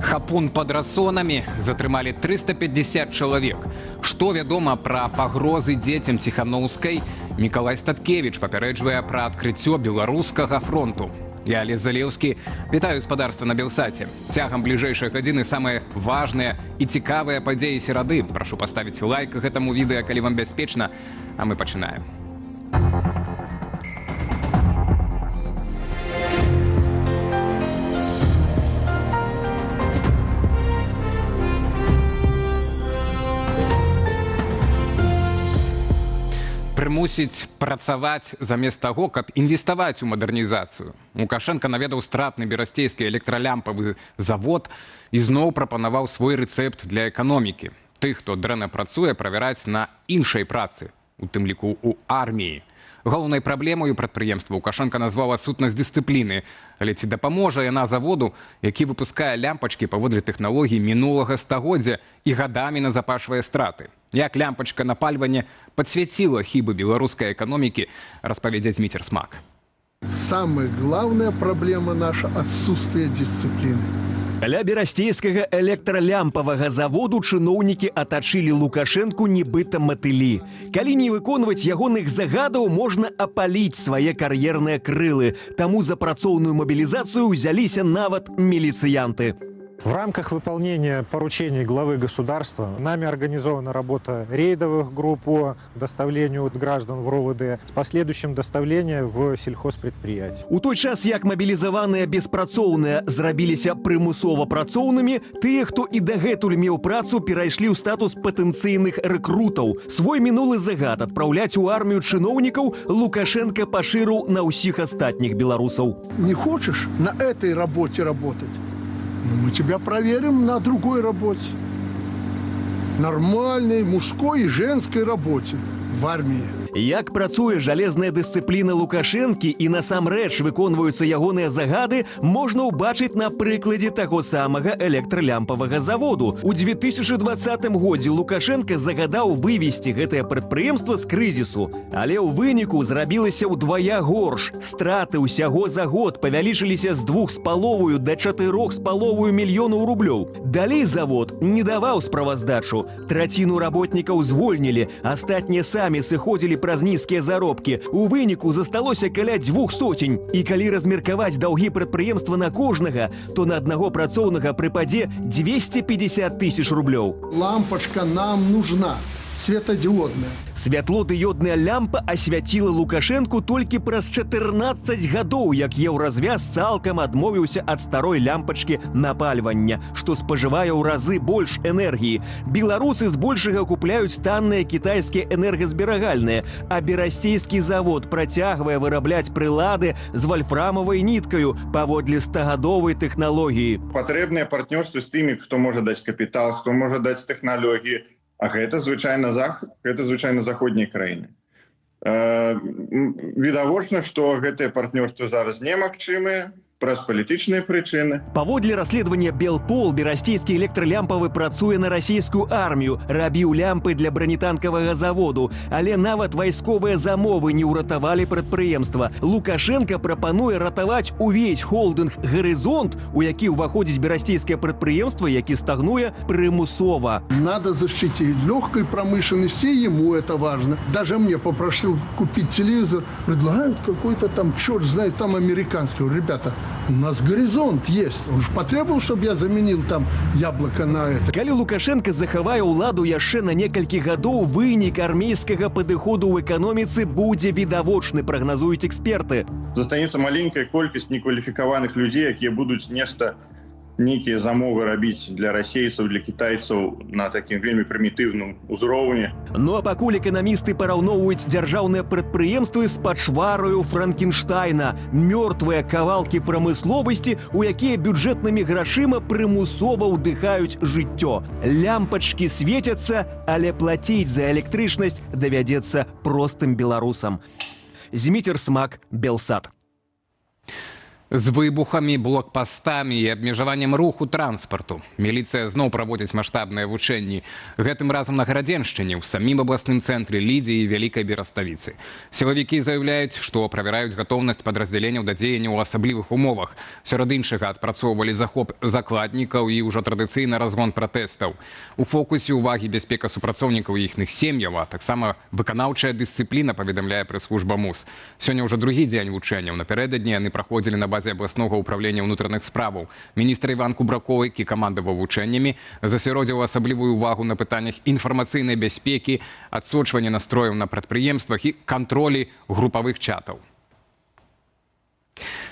Хапун под Рассонамі затрымалі 350 чалавек. Што вядома пра пагрозы дзецям Ціханаўскай, Мікалай Статкевіч папярэджвае пра адкрыццё беларускага фронту. Я, Олег Залеўскі, вітаю гаспадарства на Белсаце. Цягам бліжэйшай гадзіны самыя важныя і цікавыя падзеі серады. Прашу паставіць лайк гэтаму відэа, калі вам бяспечна, а мы пачынаем. Прымусіць працаваць замест таго, каб інвеставаць у мадэрнізацыю. Лукашенка наведаў стратны берасцейскі электралямпавы завод і зноў прапанаваў свой рэцэпт для эканомікі. Тых, хто дрэнна працуе, правяраць на іншай працы, у тым ліку ў арміі. Галоўнай праблемай прадпрыемства Лукашенка назваў адсутнасць дысцыпліны. Але ці дапаможа яна заводу, які выпускае лямпачкі паводле тэхналогій мінулага стагоддзя і гадамі назапашвае страты? Як лямпачка напальвання подсвяціла хібы беларускай эканомікі, распавядзе Зміцер Смак. Самая главная проблема наша – отсутствие дисциплины. Каля берасцейскага электралямпавага заводу чыноўнікі атачылі Лукашэнку нібыта матылі. Калі не выконваць ягоных загадаў, можна апаліць свае кар'ерныя крылы. Таму за працоўную мобілізацыю ўзяліся нават міліцыянты. В рамках выполнения поручений главы государства нами организована работа рейдовых групп по доставлению граждан в РОВД с последующим доставлением в сельхозпредприятия. У той час, як мабілізаваныя беспрацоўныя зрабіліся прымусова працоўнымі, тыя, хто і дагэтуль меў працу, перайшлі ў статус патэнцыйных рэкрутаў. Свой минулы загад адпраўляць у армію чыноўнікаў Лукашенко пашырыў на ўсіх астатніх беларусаў. Не хочешь на этой работе работать? Мы тебя проверим на другой работе. Нормальной мужской и женской работе в армии. Як працуе жалезная дысцыпліна Лукашэнкі і насамрэч выконваюцца ягоныя загады, можна ўбачыць на прыкладзе таго самага электралямпавага заводу. У 2020 годзе Лукашенко загадаў вывесці гэтае прадпрыемства з крызісу. Але ў выніку зрабілася ўдвая горш. Страты ўсяго за год павялічыліся з 2,5 да 4,5 мільёнаў рублёў. Далей завод не даваў справаздачу. Траціну работнікаў звольнілі, астатнія самі сыходзілі праз нізкія заробкі. У выніку засталося каля 200. І калі размеркаваць даўгі прадпрыемства на кожнага, то на аднаго працоўнага прыпадзе 250 тысяч рублёў. Лампочка нам нужна. Светодиодная. Святлодыёдная лямпа асвяціла Лукашэнку толькі праз 14 гадоў, як еўразвяз цалкам адмовіўся ад старой лямпачкі напальвання, што спажывае ў разы больш энергіі. Беларусы збольшага купляюць танныя кітайскія энергазберагальныя, а берасцейскі завод працягвае вырабляць прылады з вальфрамавай ніткаю паводле стагадовай тэхналогіі. Патрэбнае партнёрства з тымі, хто можа даць капітал, хто можа даць тэхналогіі. А гэта звычайна заходнія краіны. Відавочна, што гэтыя партнёрствы зараз немагчымыя праз палітычныя прычыны. Паводле расследавання Белпол, берасцейскі электралямпавы працуе на расійскую армію, рабіў лямпы для бранетанкавага заводу, але нават вайсковыя замовы не ўратавалі прадпрыемства. Лукашенко прапануе ратаваць увесь холдынг «Горизонт», у які ўваходзіць берасцейскае прадпрыемства, які стагнуе прымусова. Надо защитить легкой промышленности, ему это важно. Даже мне попросил купить телевизор, предлагают какой-то там, черт знает, там американский. Ребята, у нас «Горизонт» есть. Он же потребовал, чтобы я заменил там яблоко на это. Калі Лукашенко захавае ўладу яшчэ на некалькі гадоў, вынік армейскага падыходу ў эканоміцы будзе відавочны, прагназуюць эксперты. Застанецца маленькая колькасць некваліфікаваных людзей, якія будуць нейкія замовы рабіць для расейцаў, для кітайцаў на такім вельмі прымітыўным узроўні. Ну а пакуль эканамісты параўноўваюць дзяржаўныя прадпрыемствы з пачвараю Франкенштайна, мёртвыя кавалкі прамысловасці, у якія бюджэтнымі грашыма прымусова ўдыхаюць жыццё. Лямпачкі свецяцца, але плаціць за электрычнасць давядзецца простым беларусам. Зміцер Смак, Белсат. З выбухамі, блокпастамі і абмежаваннем руху транспарту. Міліцыя зноў праводзіць маштабныя вучэнні. Гэтым разам на Гарадзеншчыне, у самім абласным цэнтры Лідзі і Вялікай Бераставіцы. Сілавікі заяўляюць, што правяраюць гатоўнасць падраздзяленняў да дзеяння ў асаблівых умовах. Сярод іншага адпрацоўвалі захоп закладнікаў і ўжо традыцыйны разгон пратэстаў. У фокусе ўвагі бяспека супрацоўнікаў і іхных сем'яў, а таксама выканаўчая дысцыпліна, паведамляе прэс-служба МУС. Сёння ўжо другі дзень вучэнняў. Напярэдадні яны праходзілі на базе абласнога ўправлення ўнутраных справаў. Міністр Іван Кубракоў, які камандаваў вучэннямі, засяродзіў асаблівую ўвагу на пытаннях інфармацыйнай бяспекі, адсочвання настрояў на прадпрыемствах і кантролі групавых чатаў.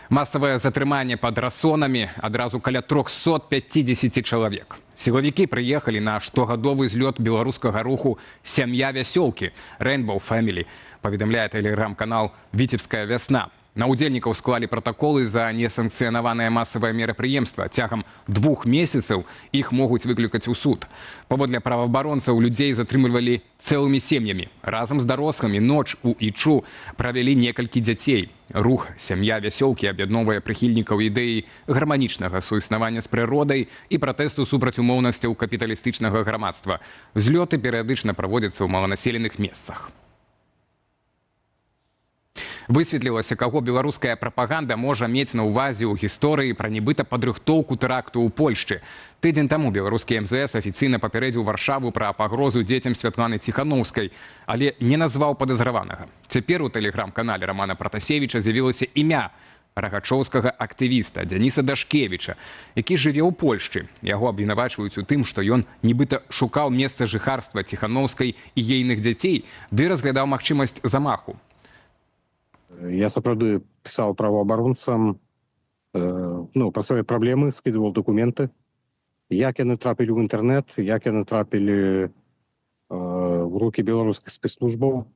Масавае затрыманне пад Расонамі, адразу каля 350 чалавек. Сілавікі прыехалі на штогадовы злёт беларускага руху «Сям'я вясёлкі» Rainbow Family, паведамляе тэлеграм-канал «Віцебская вясна». На удзельнікаў склалі пратаколы за несанкцыянаванае масавае мерапрыемства. Цягам 2 месяцаў іх могуць выклікаць у суд. Паводле праваабаронцаў, людзей затрымлівалі цэлымі сем'ямі. Разам з дарослымі ноч у Ічу правялі некалькі дзяцей. Рух «Сям'я вясёлкі» аб'ядноўвае прыхільнікаў ідэі гарманічнага суіснавання з прыродай і пратэсту супраць умоўнасцяў капіталістычнага грамадства. Злёты перыядычна праводзяцца ў маланаселеных месцах. Высветлілася, каго беларуская прапаганда можа мець на ўвазе ў гісторыі пра нібыта падрыхтоўку тэракту ў Польшчы. Тыдзень таму беларускі МЗС афіцыйна папярэдзіў Варшаву пра пагрозу дзецям Святланы Ціханаўскай, але не назваў падазраванага. Цяпер у тэлеграм-канале Рамана Пратасевіча з'явілася імя рагачоўскага актывіста Дзяніса Дашкевіча, які жыве ў Польшчы. Яго абвінавачваюць у тым, што ён нібыта шукаў месца жыхарства Ціханаўскай і ейных дзяцей, ды разглядаў магчымасць замаху. Я сапраўды пісаў праваабаронцам пра свае праблемы, скідываў дакументы, як яны трапілі ў інтэрнэт, як яны трапілі в рукі беларускіх спецслужбаў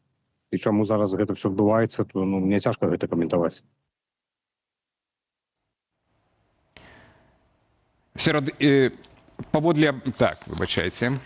і чаму зараз гэта ўсё адбываецца, то мне цяжка гэта каментаваць. Выбачайце.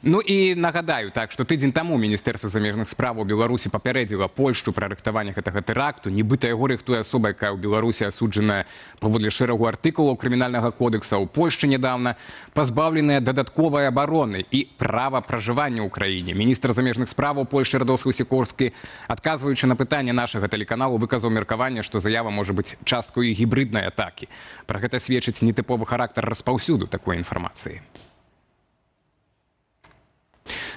Ну і нагадаю, што тыдзень таму Міністэрства замежных справаў Беларусі папярэдзіла Польшчу пра рыхтаванне гэтага тэракту. Нібыта яго рыхтуе асоба, якая ў Беларусі асуджаная паводле шэрагу артыкулаў крымінальнага кодекса. У Польшчы нядаўна пазбаўленая дадатковай абароны і права пражывання ў краіне. Міністр замежных справаў Польшчы Радослаў Сікорскі, адказваючы на пытанне нашага тэлеканалу, выказаў меркаванне, што заява можа быць часткай гібрыднай атакі. Пра гэта сведчыць нетыповы характар распаўсюду такой інфармацыі.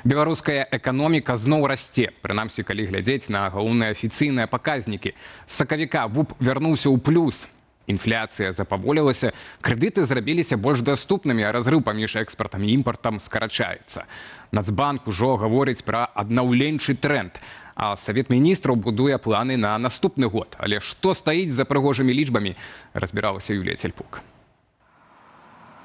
Беларуская эканоміка зноў расце, прынамсі, калі глядзець на галоўныя афіцыйныя паказнікі. З сакавіка ВУП вярнуўся ў плюс. Інфляцыя запаволілася, крэдыты зрабіліся больш даступнымі, а разрыў паміж экспартам і імпартам скарачаецца. Нацбанк ужо гаворыць пра аднаўленчы тренд, а Савет міністраў будуе планы на наступны год. Але што стаіць за прыгожымі лічбамі, разбіралася Юлія Цельпук.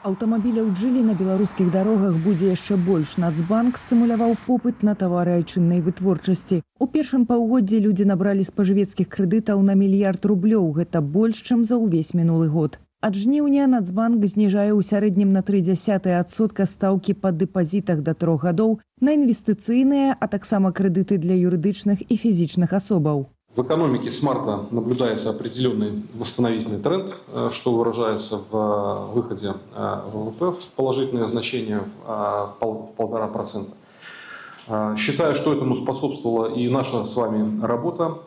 Аўтамабіляў джылі на беларускіх дарогах будзе яшчэ больш. Нацбанк стымуляваў попыт на тавары айчыннай вытворчасці. У першым паўгоддзі людзі набралі спажывецкіх крэдытаў на 1 мільярд рублёў. Гэта больш, чым за ўвесь мінулы год. Ад жніўня Нацбанк зніжае ў сярэднім на 0,3% стаўкі па дэпазітах да 3 гадоў на інвестыцыйныя, а таксама крэдыты для юрыдычных і фізічных асобаў. В экономике с марта наблюдается определенный восстановительный тренд, что выражается в выходе ВВП в положительное значение в 1,5%. Считаю, что этому способствовала и наша с вами работа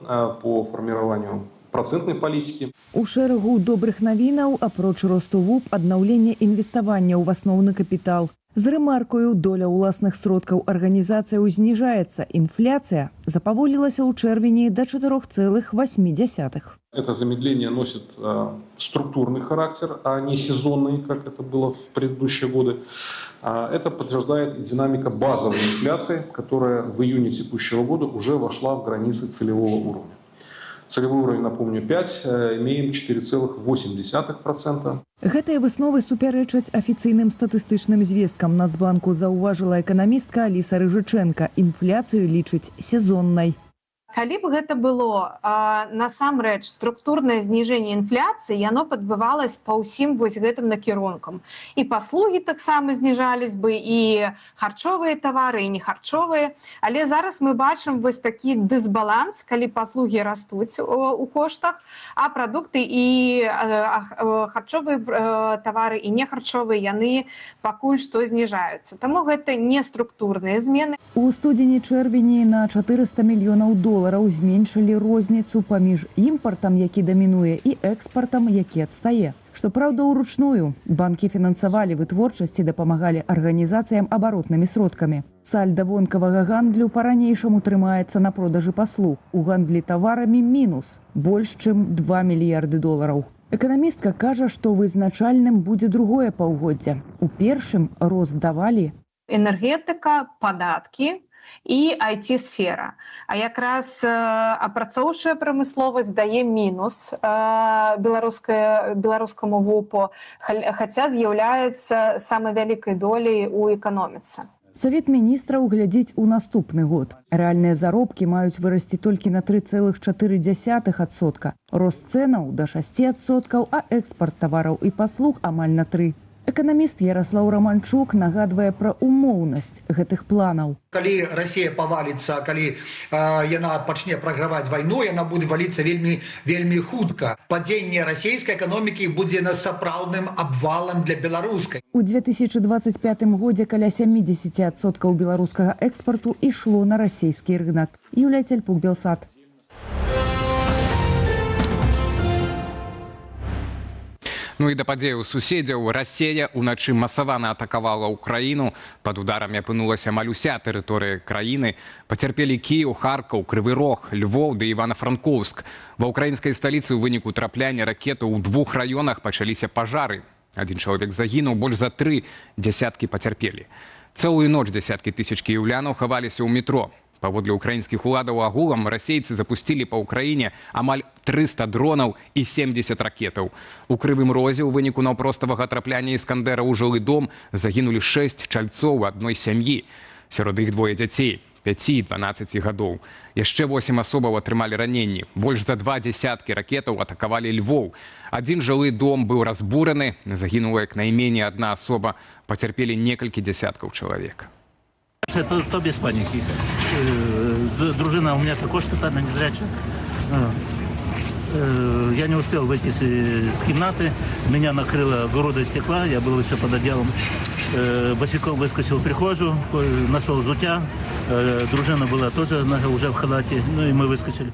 по формированию процентной политики. У шэрагу добрых навінаў, апроч росту ВУП, аднаўлення інвеставання ў асноўны капітал. З рэмаркаю доля ўласных сродкаў арганізацыяў зніжаецца. Інфляцыя запаволілася ў чэрвені да 4,8%. Это замедление носит структурный характер, а не сезонный, как это было в предыдущие годы. Это подтверждает динамика базовой инфляции, которая в июне текущего года уже вошла в границы целевого уровня. Целевой уровень, напомню, 5, имеем 4,8%. Гэтыя высновы супярэчаць афіцыйным статыстычным звесткам. Нацбанку заўважыла эканамістка Аліса Рыжычэнка. Інфляцыю лічыць сезоннай. Калі б гэта было насамрэч структурнае зніжэнне інфляцыі, яно падбывалось па ўсім вось гэтым накірункам. І паслугі таксама зніжались бы, і харчовыя тавары, і нехарчовыя. Але зараз мы бачым вось такі дысбаланс, калі паслугі растуць у коштах, а прадукты і харчовыя тавары і нехарчовыя яны пакуль што зніжаюцца. Таму гэта не структурныя змены. У студзені-чэрвені на 400 мільёнаў долараў зменшылі розніцу паміж імпартам, які дамінуе, і экспартам, які адстае. Што праўда, уручную банкі фінансавалі вытворчасць і дапамагалі арганізацыям абаротнымі сродкамі. Сальда вонкавага гандлю па-ранейшаму трымаецца на продажы паслуг. У гандлі таварамі мінус больш чым 2 мільярды долараў. Эканамістка кажа, што вызначальным будзе другое паўгоддзе. У першым рост давалі энергетыка, падаткі і IT-сфера. А якраз апрацоўчая прамысловасць дае мінус беларускаму ВУПу, хаця з'яўляецца самай вялікай долей у эканоміцы. Савет міністраў глядзіць у наступны год. Рэальныя заробкі маюць вырасці толькі на 3,4%. Рост цэнаў да 6%, а экспарт тавараў і паслуг амаль на 3%. Эканаміст Ярослаў Романчук нагадвае пра умоўнасць гэтых планаў. Калі Расія паваліцца, калі яна пачне праграваць вайну, яна будзе валіцца вельмі хутка. Падзенне расійскай эканомікі будзе на сапраўдным абвалам для беларускай. У 2025 годзе каля 70% беларускага экспарту ішло на расійскі рынак. Юлія Цельпук, Белсат. Ну і да падзеяў суседзяў. Расія ўначы масавана атакавала ўкраіну. Пад ударамі апынулася амаль уся тэрыторыя краіны. Пацярпелі Кіеў, Харкаў, Крывы Рог, Львоў ды Івана-Франкоўск. Ва ўкраінскай сталіцы ў выніку трапляня ракеты ў 2 раёнах пачаліся пажары. 1 чалавек загінуў, больш за 3 дзясяткі пацярпелі. Цэлую ноч дзясяткі тысяч кіеўлянаў хаваліся ў метро. Паводле украінскіх уладаў агулам расейцы запусцілі па ўкраіне амаль 300 дронаў і 70 ракетаў. У Крывым Розе ў выніку наўпроставага трапляня іскандэра ў жылы дом загінулі 6 чальцоў адной сям'і. Сярод іх 2 дзяцей, 5 і 12 гадоў. Яшчэ 8 асобаў атрымалі раненні. Больш за 2 дзясяткі ракетаў атакавалі Львоў. 1 жылы дом быў разбураны, загінула як найменей 1 асоба, пацярпелі некалькі дзясяткаў чалавек. То без панікі. Дружина у меня також тотально незряча. Я не успел выйти с комнаты. Меня накрыло грудой стекла. Я был еще под одеялом. Босиком выскочил в прихожую, нашел жутя. Дружина была тоже уже в халате. Ну и мы выскочили.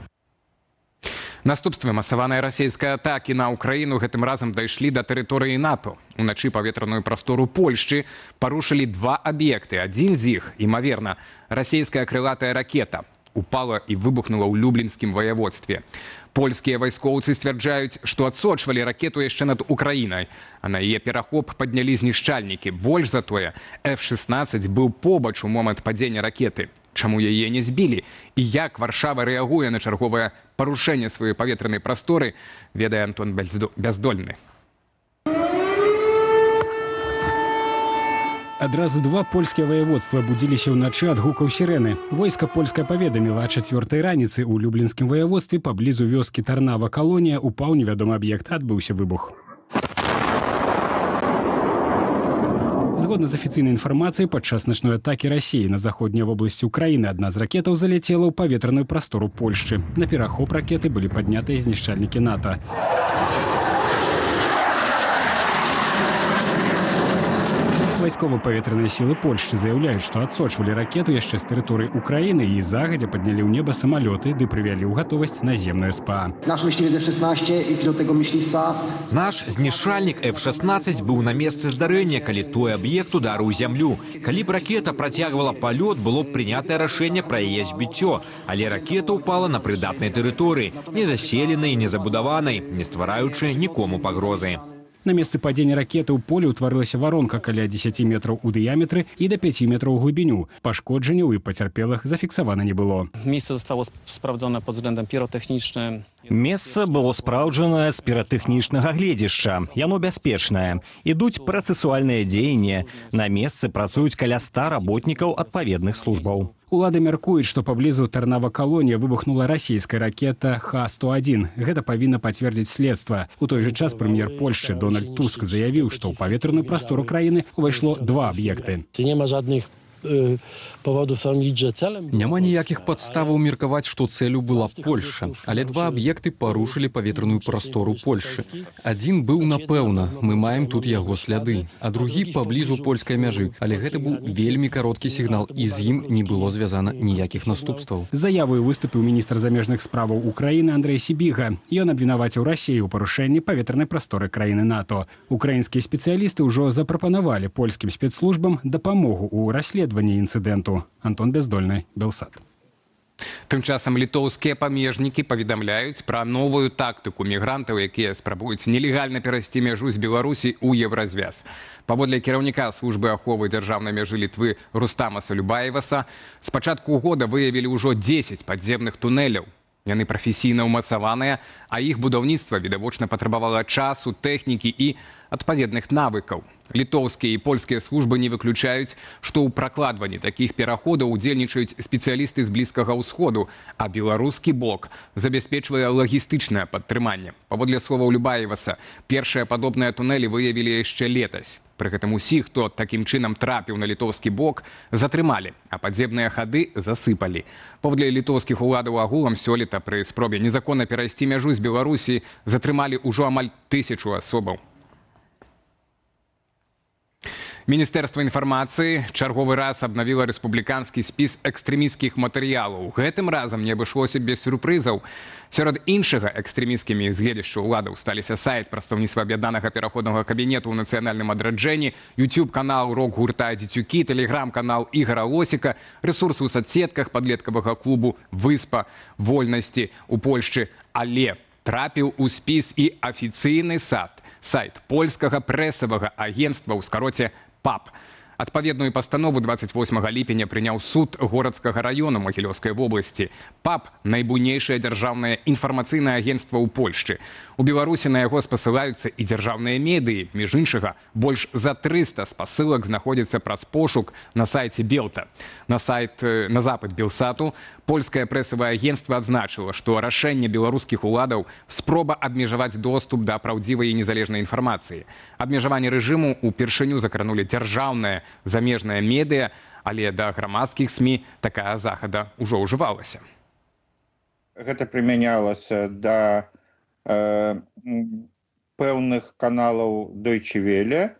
Наступствы масаванай расійскай атакі на ўкраіну гэтым разам дайшлі да тэрыторыі НАТО. Уначы паветраную прастору Польшчы парушылі 2 аб'екты. Адзін з іх, імаверна, расійская крылатая ракета, упала і выбухнула ў Люблінскім ваяводстве. Польскія вайскоўцы сцвярджаюць, што адсочвалі ракету яшчэ над Украінай, а на яе перахоп паднялі знішчальнікі. Больш за тое, F-16 быў побач у момант падзення ракеты. Чаму яе не збілі? І як Варшава рэагуе на чарговае парушэнне сваёй паветранай прасторы, ведае Антон Бяздольны. Адразу 2 польскія ваяводства будзіліся ўначы ад гукаў сірэны. Войска польскае паведаміла, а 4-й раніцы ў Люблінскім ваяводстве паблізу вёскі Тарнава-Калонія упаў невядомы аб'ект, адбыўся выбух. Згодна з афіцыйнай інфармацыяй, падчас начной атакі Расіі на заходняй вобласці Украіны адна з ракетаў залецела ў паветраную прастору Польшчы. На перахоп ракеты былі паднятыя знішчальнікі НАТО. Вайскова-паветраныя сілы Польшчы заяўляюць, што адсочвалі ракету яшчэ з тэрыторыі Украіны і загадзя паднялі ў неба самалёты ды прывялі ў гатовасць наземнае СПА. Наш myśliwiec F-16 і pilot tego myśliwca. Наш знішальнік F-16 быў на месцы здарэння, калі той аб'ект ударыў зямлю. Калі б ракета працягвала палёт, было б прынятае рашэнне пра яе збіццё, але ракета ўпала на прыдатнай тэрыторыі, не заселенай, не забудаванай, не ствараючы нікому пагрозы. На месцы падзення ракеты ў полі ўтварылася варонка каля 10 метраў у дыяметры і да 5 метраў у глыбіню. Пашкоджанняў і пацярпелых зафіксавана не было. Miejsce zostało sprawdzone pod względem pirotechnicznym. Месца было спраўджанае з піратэхнічнага гледзяшча. Яно бяспечнае. Ідуць працэсуальныя дзеянні. На месцы працуюць каля 100 работнікаў адпаведных службаў. Улады мяркуюць, што паблізу Тарнава-калонія выбухнула расійская ракета Х-101. Гэта павінна пацвердзіць следства. У той жа час прэм'ер Польшчы Дональд Туск заявіў, што ў паветраную прастору краіны ўвайшло 2 аб'екты. Няма ніякіх падставаў меркаваць, што цэлю была Польшча, але 2 аб'екты парушылі паветраную прастору Польшчы. Адзін быў напэўна, мы маем тут яго сляды, а другі паблізу польскай мяжы, але гэта быў вельмі кароткі сігнал, і з ім не было звязана ніякіх наступстваў. Заявою выступіў міністр замежных справаў Украіны Андрэй Сібіга. Ён абвінаваціў Расію ў парушэнні паветранай прасторы краіны НАТО. Украінскія спецыялісты ўжо запрапанавалі польскім спецслужбам дапамогу ў расследаванні інцыдэнту. Антон Бяздольны, Белсат. Тым часам літоўскія памежнікі паведамляюць пра новую тактыку мігрантаў, якія спрабуюць нелегальна перайсці мяжу з Беларусі ў Еўразвяз. Паводле кіраўніка службы аховы дзяржаўнай мяжы Літвы Рустамаса Любаеваса, з пачатку года выявілі ўжо 10 падземных тунэляў. Яны прафесійна ўмацаваныя, а іх будаўніцтва відавочна патрабавала часу, тэхнікі і адпаведных навыкаў. Літоўскія і польскія службы не выключаюць, што ў пракладванні такіх пераходаў удзельнічаюць спецыялісты з Блізкага ўсходу, а беларускі бок забяспечвае лагістычнае падтрыманне. Паводле словаў Любаеваса, першыя падобныя тунэлі выявілі яшчэ летась. Пры гэтым усіх, хто такім чынам трапіў на літоўскі бок, затрымалі, а падземныя хады засыпалі. Паводле літоўскіх уладаў агулам сёлета пры спробе незаконна перайсці мяжу з Беларусі затрымалі ўжо амаль 1000 асобаў. Міністэрства інфармацыі чарговы раз абнавіла рэспубліканскі спіс экстрэмісцкіх матэрыялаў. Гэтым разам не абышлося без сюрпрызаў. Сярод іншага экстрэмісцкімі з'едзішча ўладаў сталіся сайт прадстаўніцтва аб'яднанага пераходнага кабінету ў нацыянальным адраджэнні, YouTube-канал рок-гурта «Дзецюкі», тэлеграм-канал Ігара Лосіка, рэсурсы ў соцсетках падлеткавага клубу «Выспа вольнасці» у Польшчы. Але трапіў у спіс і афіцыйны сайт польскага прэсавага агенцтва ў скароце ПАП. Адпаведную пастанову 28 ліпеня прыняў суд горадскага раёну Магілёўскай вобласці. ПАП – найбуйнейшае дзяржаўнае інфармацыйнае агенцтва ў Польшчы. У Беларусі на яго спасылаюцца і дзяржаўныя медыі. Між іншага, больш за 300 спасылак знаходзіцца праз пошук на сайце Белта. На запыт Белсату польскае прэсавае агенцтва адзначыла, што рашэнне беларускіх уладаў – спроба абмежаваць доступ да праўдзівай і незалежнай інфармацыі. Абмежаванне рэжыму ўпершыню закранулі дзяржаўнае замежныя медыа, але да грамадскіх СМІ такая захада ўжо ўжывалася. Гэта прымянялася да пэўных каналаў Deutsche Welle,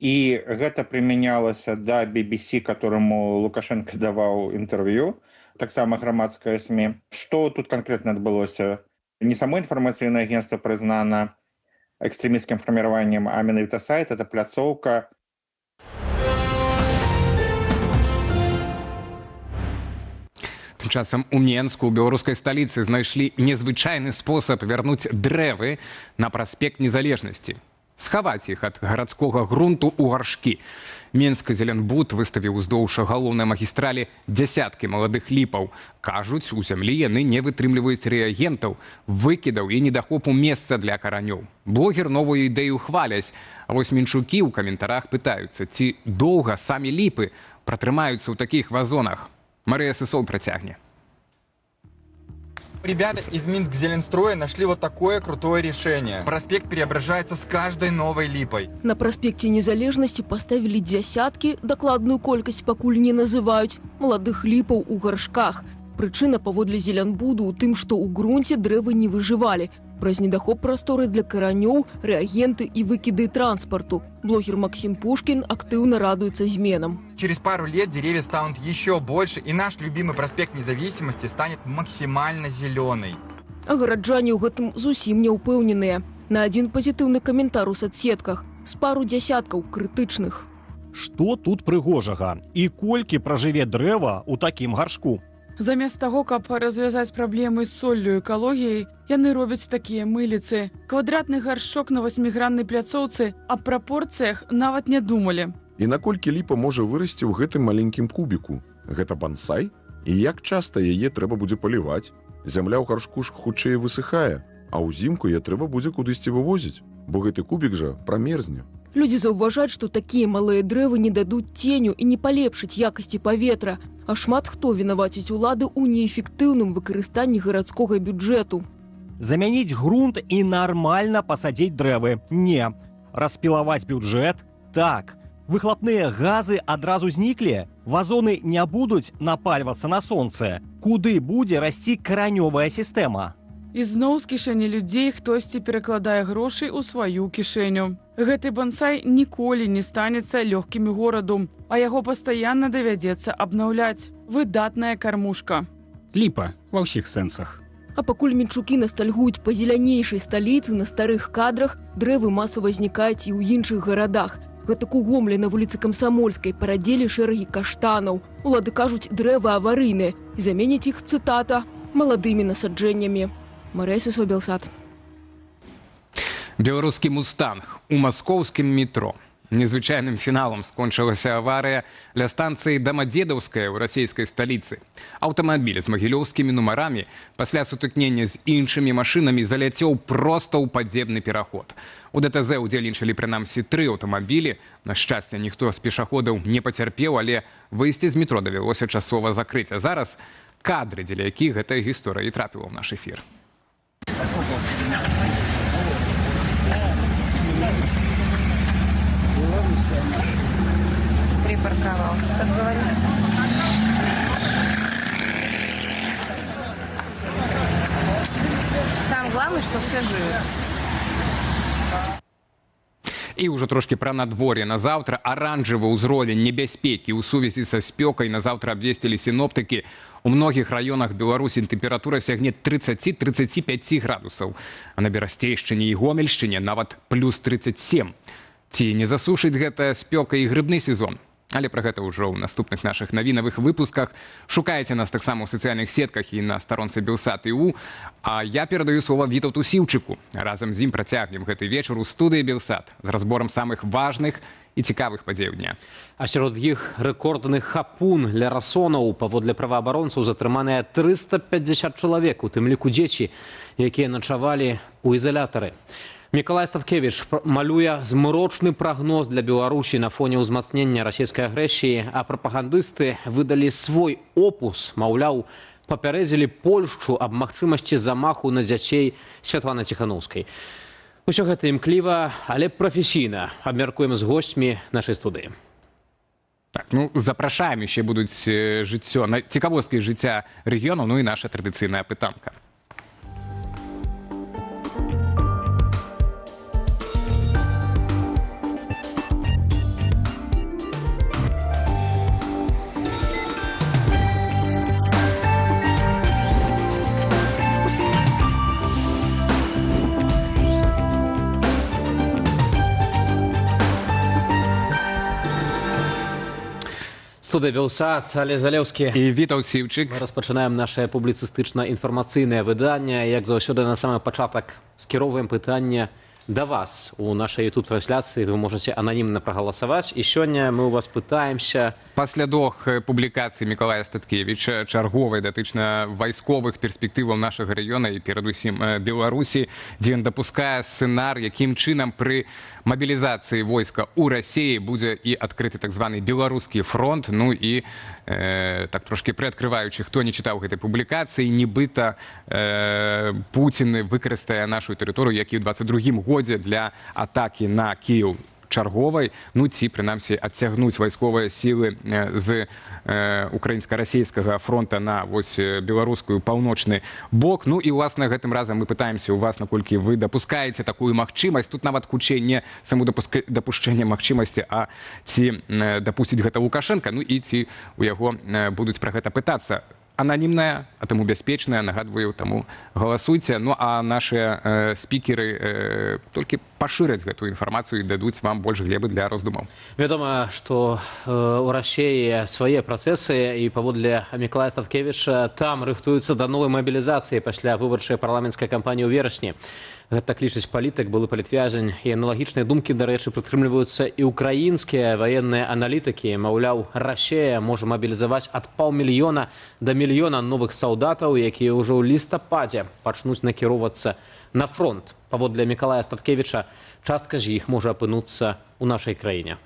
і гэта прымянялася да BBC, которому Лукашенко даваў інтэрв'ю, таксама грамадскае СМІ. Што тут канкрэтна адбылося? Не само інфармацыйнае агенцтва прызнана экстрэмісцкім фарміраваннем, а менавіта сайт — это пляцоўка. Тым часам у Менску, у беларускай сталіцы, знайшлі незвычайны спосаб вярнуць дрэвы на праспект Незалежнасці. Схаваць іх ад гарадскога грунту ў гаршкі. Менска-Зеленбуд выставіў уздоўж галоўнай магістралі дзясяткі маладых ліпаў. Кажуць, у зямлі яны не вытрымліваюць рэагентаў, выкідаў і недахопу месца для каранёў. Блогер новую ідэю хваляць, а вось менчукі ў каментарах пытаюцца, ці доўга самі ліпы пратрымаюцца ў такіх вазонах. Мария Сысол протягнет. Ребята из Минск-Зеленстроя нашли вот такое крутое решение. Проспект преображается с каждой новой липой. На проспекте Незалежности поставили десятки, докладную колькость пакуль не называют, молодых липаў у горшках. Прычына паводле Зеленбуду ў тым, што ў грунце дрэвы не выжывалі. Праз недахоп прасторы для каранёў, рэагенты и выкиды транспорту. Блогер Максим Пушкин активно радуется зменам. Через пару лет деревья станут еще больше, и наш любимый проспект Независимости станет максимально зеленый. А гараджане ў гэтым зусім не ўпэўненыя. На один пазітыўны каментар у соцсетках з пару дзясяткаў крытычных. Што тут прыгожага? І колькі пражыве дрэва ў такім гаршку? Замест таго, каб развязаць праблемы з соллю экалогіяй, яны робяць такія мыліцы. Квадратны гаршчок на 8-граннай пляцоўцы аб прапорцыях нават не думалі. І наколькі ліпа можа вырасці ў гэтым маленькім кубіку? Гэта бансай? І як часта яе трэба будзе паліваць? Зямля ў гаршку ж хутчэй высыхае, а ўзімку яе трэба будзе кудысьці вывозіць, бо гэты кубік жа прамерзне. Людзі заўважаюць, што такія малыя дрэвы не дадуць ценю і не палепшаць якасці паветра, а шмат хто вінаваціць улады ў неэфектыўным выкарыстанні гарадскога бюджэту. Замяніць грунт і нармальна пасадзіць дрэвы. Не. Распілаваць бюджэт? Так. Выхлапныя газы адразу зніклі? Вазоны не будуць напальвацца на сонцы. Куды будзе расці каранёвая сістэма? І зноў з кішэні людзей хтосьці перакладае грошай у сваю кішэню. Гэты бансай ніколі не станецца лёгкім гораду, а яго пастаянна давядзецца абнаўляць. Выдатная кармушка. Ліпа ва ўсіх сэнсах. А пакуль мінчукі настальгуюць па зелянейшай сталіцы на старых кадрах, дрэвы масава знікаюць і ў іншых гарадах. Гэтак у Гомлі на вуліцы Камсамольскай парадзелі шэрагі каштанаў. Улады кажуць, дрэвы аварыйныя і заменяць іх, цытата, маладымі насаджэннямі. Марыя Сысоў, Белсат. Беларускі «Мустанг» у маскоўскім метро. Незвычайным фіналам скончылася аварыя ля станцыі Дамадзедаўская ў расійскай сталіцы. Аўтамабіль з магілёўскімі нумарамі пасля сутыкнення з іншымі машынамі заляцеў проста ў падземны пераход. У ДТЗ удзельнічалі прынамсі 3 аўтамабілі. На шчасце, ніхто з пешаходаў не пацярпеў, але выйсці з метро давялося часова закрыць. А зараз кадры, дзеля якіх гэтая гісторыя і трапіла ў наш эфір. Припарковался, как говорится. Самое главное, что все живы. І ўжо трошкі пра надвор'е на заўтра. Аранжавы ўзровень небяспекі ў сувязі са спёкай на заўтра абвесцілі сіноптыкі. У многіх раёнах Беларусі тэмпература сягне 30-35 градусаў, а на Берасцейшчыне і Гомельшчыне нават плюс 37. Ці не засушыць гэтая спёка і грыбны сезон? Але пра гэта ўжо ў наступных нашых навінавых выпусках. Шукайце нас таксама ў сацыяльных сетках і на старонцы Белсат.ТУ. А я перадаю слова Вітаўту Сіўчыку. Разам з ім працягнем гэты вечар у студыі Белсат з разборам самых важных і цікавых падзеяў дня. А сярод іх рэкордны хапун ля расонаў. Паводле праваабаронцаў затрыманыя 350 чалавек, у тым ліку дзеці, якія начавалі ў ізалятары. Мікалай Ставкевіч малюе змрочны прагноз для Беларусі на фоне ўзмацнення расійскай агрэсіі, а прапагандысты выдалі свой опус, маўляў, папярэдзілі Польшчу аб магчымасці замаху на дзяцей Святланы Ціханаўскай. Усё гэта імкліва, але прафесійна абмяркуем з госцьмі нашай студыі. Так, запрашаем, яшчэ будуць жыццё, цікавосткі жыцця рэгіёну, і наша традыцыйная пытанка. Студыя Белсат, Олег Залеўскі і Вітаў Сіўчык. Мы распачынаем наше публіцыстычна-інфармацыйнае выданне. Як заўсёды, на самы пачатак скіроўваем пытанне да вас. У нашай YouTube-трансляцыі вы можаце ананімна прагаласаваць. І сёння мы ў вас пытаемся... Пасля двух публікацый Мікалая Статкевіча, чарговай датычна вайсковых перспектываў нашага рэгіёна і перадусім Беларусі, дзе ён дапускае сцэнар, якім чынам пры мабілізацыі войска ў Расіі будзе і адкрыты так званы беларускі фронт. І так трошкі прыадкрываючы, хто не чытаў гэтай публікацыі, нібыта Пуцін выкарыстае нашу тэрыторыю, як і ў 22-м годзе для атакі на Кіеў чарговай, ці, прынамсі, адцягнуць вайсковыя сілы з украінска-расійскага фронта на беларускую паўночны бок. І, уласна, гэтым разам мы пытаемся у вас, наколькі вы дапускаеце такую магчымасць. Тут нават хутчэй не саму дапушчэнне магчымасці, а ці дапусціць гэта Лукашенка, і ці у яго будуць пра гэта пытацца. Ананімная, а таму бяспечная, нагадваю, таму галасуйце. А нашыя спікеры толькі пашыраць гэтую інфармацыю і дадуць вам больш глебы для роздумаў. Вядома, што ў Расіі свае працэсы, і паводле Мікалая Статкевіча там рыхтуюцца да новай мабілізацыі пасля выбарчай парламенцкай кампаніі ў верасні. Гэта лічыць палітык, былы палітвязень. І аналагічныя думкі, дарэчы, прытрымліваюцца і ўкраінскія ваенныя аналітыкі. Маўляў, Расія можа мабілізаваць ад 500 000 да 1 000 000 новых салдатаў, якія ўжо ў лістападзе пачнуць накіроўвацца на фронт. Паводле Мікалая Статкевіча, частка з іх можа апынуцца ў нашай краіне.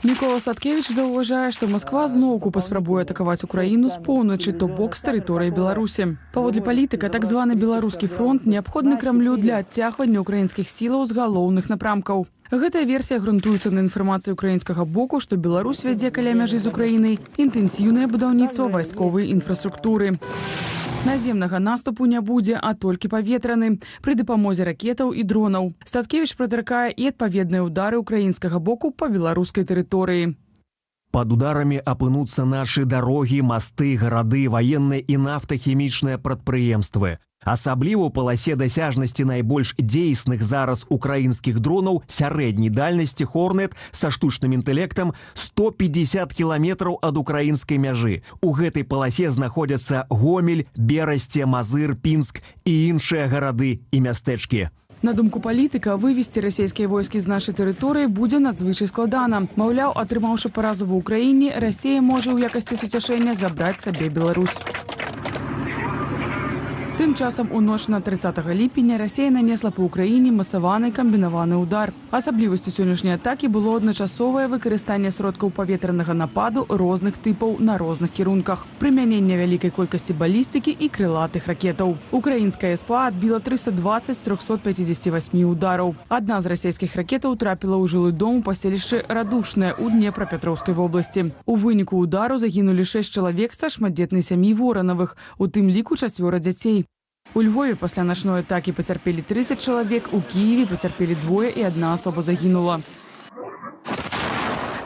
Мікола Статкевіч заўважае, што Масква зноўку паспрабуе атакаваць Украіну з поўначы, то бок з тэрыторыі Беларусі. Паводле палітыка, так званы беларускі фронт неабходны Крамлю для адцягвання ўкраінскіх сілаў з галоўных напрамкаў. Гэтая версія грунтуецца на інфармацыі украінскага боку, што Беларусь вядзе каля мяжы з Украінай інтэнсіўнае будаўніцтва вайсковай інфраструктуры. Наземнага наступу не будзе, а толькі паветраны, пры дапамозе ракетаў і дронаў. Статкевіч прадракае і адпаведныя ўдары ўкраінскага боку па беларускай тэрыторыі. Под ударами апынуцца нашы дарогі, масты, гарады, ваенныя і нафтахімічныя прадпрыемствы. Асабліва ў паласе дасяжнасці найбольш дзейсных зараз украінскіх дронаў сярэдняй дальнасці Хорнет са штучным інтэлектам 150 кіламетраў ад украінскай мяжы. У гэтай паласе знаходзяцца Гомель, Берасце, Мазыр, Пінск і іншыя гарады і мястэчкі. На думку палітыка, вывесці расійскія войскі з нашай тэрыторыі будзе надзвычай складана. Маўляў, атрымаўшы паразу ва ўкраіне, Расія можа ў якасці суцяшэння забраць сабе Беларусь. Тым часам у ноч на 30 ліпеня Расія нанесла па ўкраіне масаваны камбінаваны ўдар. Асаблівасцю сённяшняй атакі было адначасовае выкарыстанне сродкаў паветранага нападу розных тыпаў на розных кірунках, прымяненне вялікай колькасці балістыкі і крылатых ракетаў. Украінская СПА адбіла 320 з 358 удараў. Адна з расійскіх ракетаў трапіла ў жылы дом у паселішчы Радушнае ў Днепрапетроўскай вобласці. У выніку удару загінулі 6 чалавек са шматдзетнай сям'і Воранавых, у тым ліку 4 дзяцей. У Львове пасля начной атакі пацярпелі 30 чалавек, у Киеве пацярпелі 2 і 1 асоба загінула.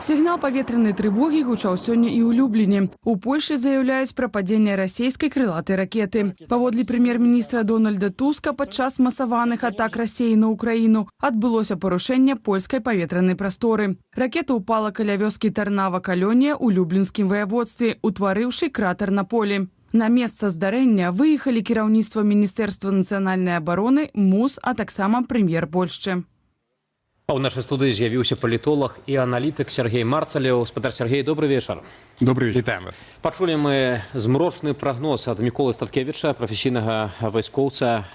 Сігнал паветранай трывогі гучаў сёння і ў Любліне. У Польшы заяўляюць пра падзенне расійскай крылатай ракеты. Паводле прэм'ер-міністра Дональда Туска, падчас масаваных атак Расіі на Украіну адбылося парушэнне польскай паветранай прасторы. Ракета ўпала каля вёскі Тарнава-Калёнія ў Люблінскім ваяводстве, утварыўшы кратар на полі. На месца здарэння выехалі кіраўніцтва Міністэрства нацыянальнай абароны, МУС, а таксама прэм'ер Польшчы. А ў нашай студыі з'явіўся палітолог і аналітык Сергей Марцалеў. Спадар Сергей, добрый вечар. Добрый вечар. Вітаем вас. Пачулі мы змрочны прагноз ад Міколы Статкевіча, прафесійнага вайскоўца,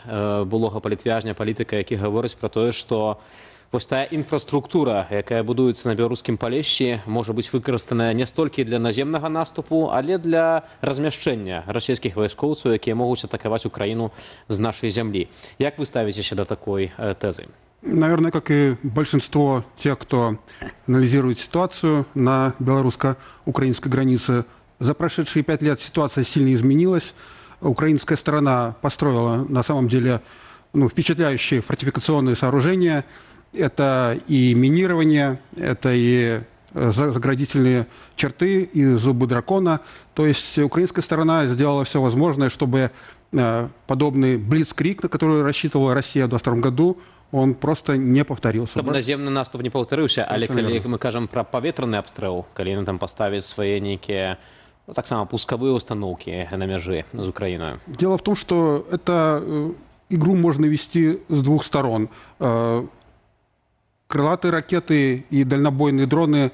былога палітвязня, палітыка, які гаворыць пра тое, што вось тая інфраструктура, якая будуецца на беларускім палешчы, можа быць выкарыстаная не столькі для наземнага наступу, але для размяшчэння расійскіх вайскоўцаў, якія могуць атакаваць Украіну з нашай зямлі. Як вы ставіцеся да такой тэзы? Наверное, как и большинство тех, кто анализирует ситуацию на белорусско-украинской границе, за прошедшие 5 лет ситуация сильно изменилась. Украинская сторона построила на самом деле впечатляющие фортификационные сооружения. Это и минирование, это и заградительные черты, и зубы дракона. То есть украинская сторона сделала все возможное, чтобы подобный блицкриг, на который рассчитывала Россия в 2022 году, он просто не повторился. Чтобы наземный наступ не повторился, але калі мы кажем про паветраны абстрэл, калі яны там поставить свае нейкія, так само пускавыя установки на мяжы з Украиной. Дело в том, что эту игру можно вести с двух сторон. Крылатые ракеты и дальнобойные дроны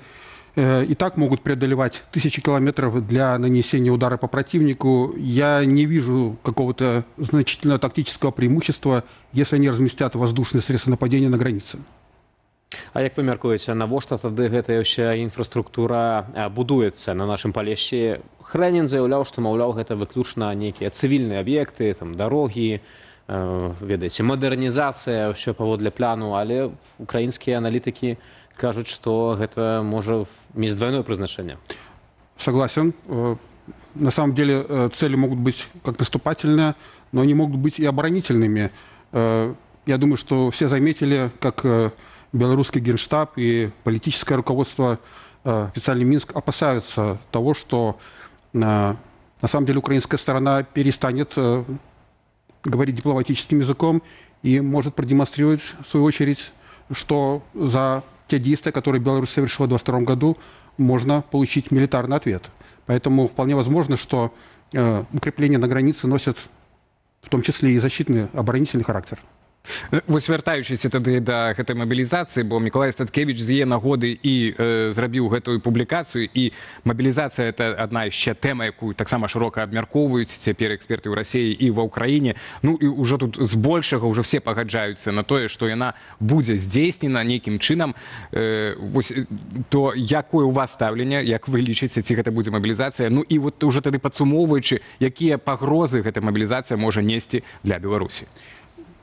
и так могут преодолевать тысячи километров для нанесения удара по противнику. Я не вижу какого-то значительного тактического преимущества, если они разместят воздушные средства нападения на границе. А як вы мяркуеце, навошта тады гэтая ўся інфраструктура будуецца на нашым палешчы? Хрэнін заяўляў, што, маўляў, гэта выключна нейкія цывільныя аб'екты, там дарогі, ведаеце, мадэрнізацыя, ўсё паводле пляну, але украінскія аналітыкі кажуць, што гэта можа мець двойное прызначэнне. Согласен. На самом деле цели могут быть как наступательные, но они могут быть и оборонительными. Я думаю, что все заметили, как белорусский генштаб и политическое руководство официальный Минск опасаются того, что на самом деле украинская сторона перестанет говорить дипломатическим языком и может продемонстрировать, в свою очередь, что за те действия, которые Беларусь совершила в 2022 году, можно получить милитарный ответ. Поэтому вполне возможно, что укрепления на границе носят в том числе и защитный, оборонительный характер. Вось вяртаючыся тады да гэтай мабілізацыі, бо Мікалай Статкевіч з яе нагоды і зрабіў гэтую публікацыю, і мабілізацыя — это адна яшчэ тэма, якую таксама шырока абмяркоўваюць цяпер эксперты ў Расіі і ва ўкраіне. Ну і ўжо тут збольшага ўжо все пагаджаюцца на тое, што яна будзе здзейснена нейкім чынам. Вось то якое у вас стаўленне, як вы лічыце, ці гэта будзе мабілізацыя? Ну і вот уже тады падсумоўваючы, якія пагрозы гэта мабілізацыя можа несці для Беларусі?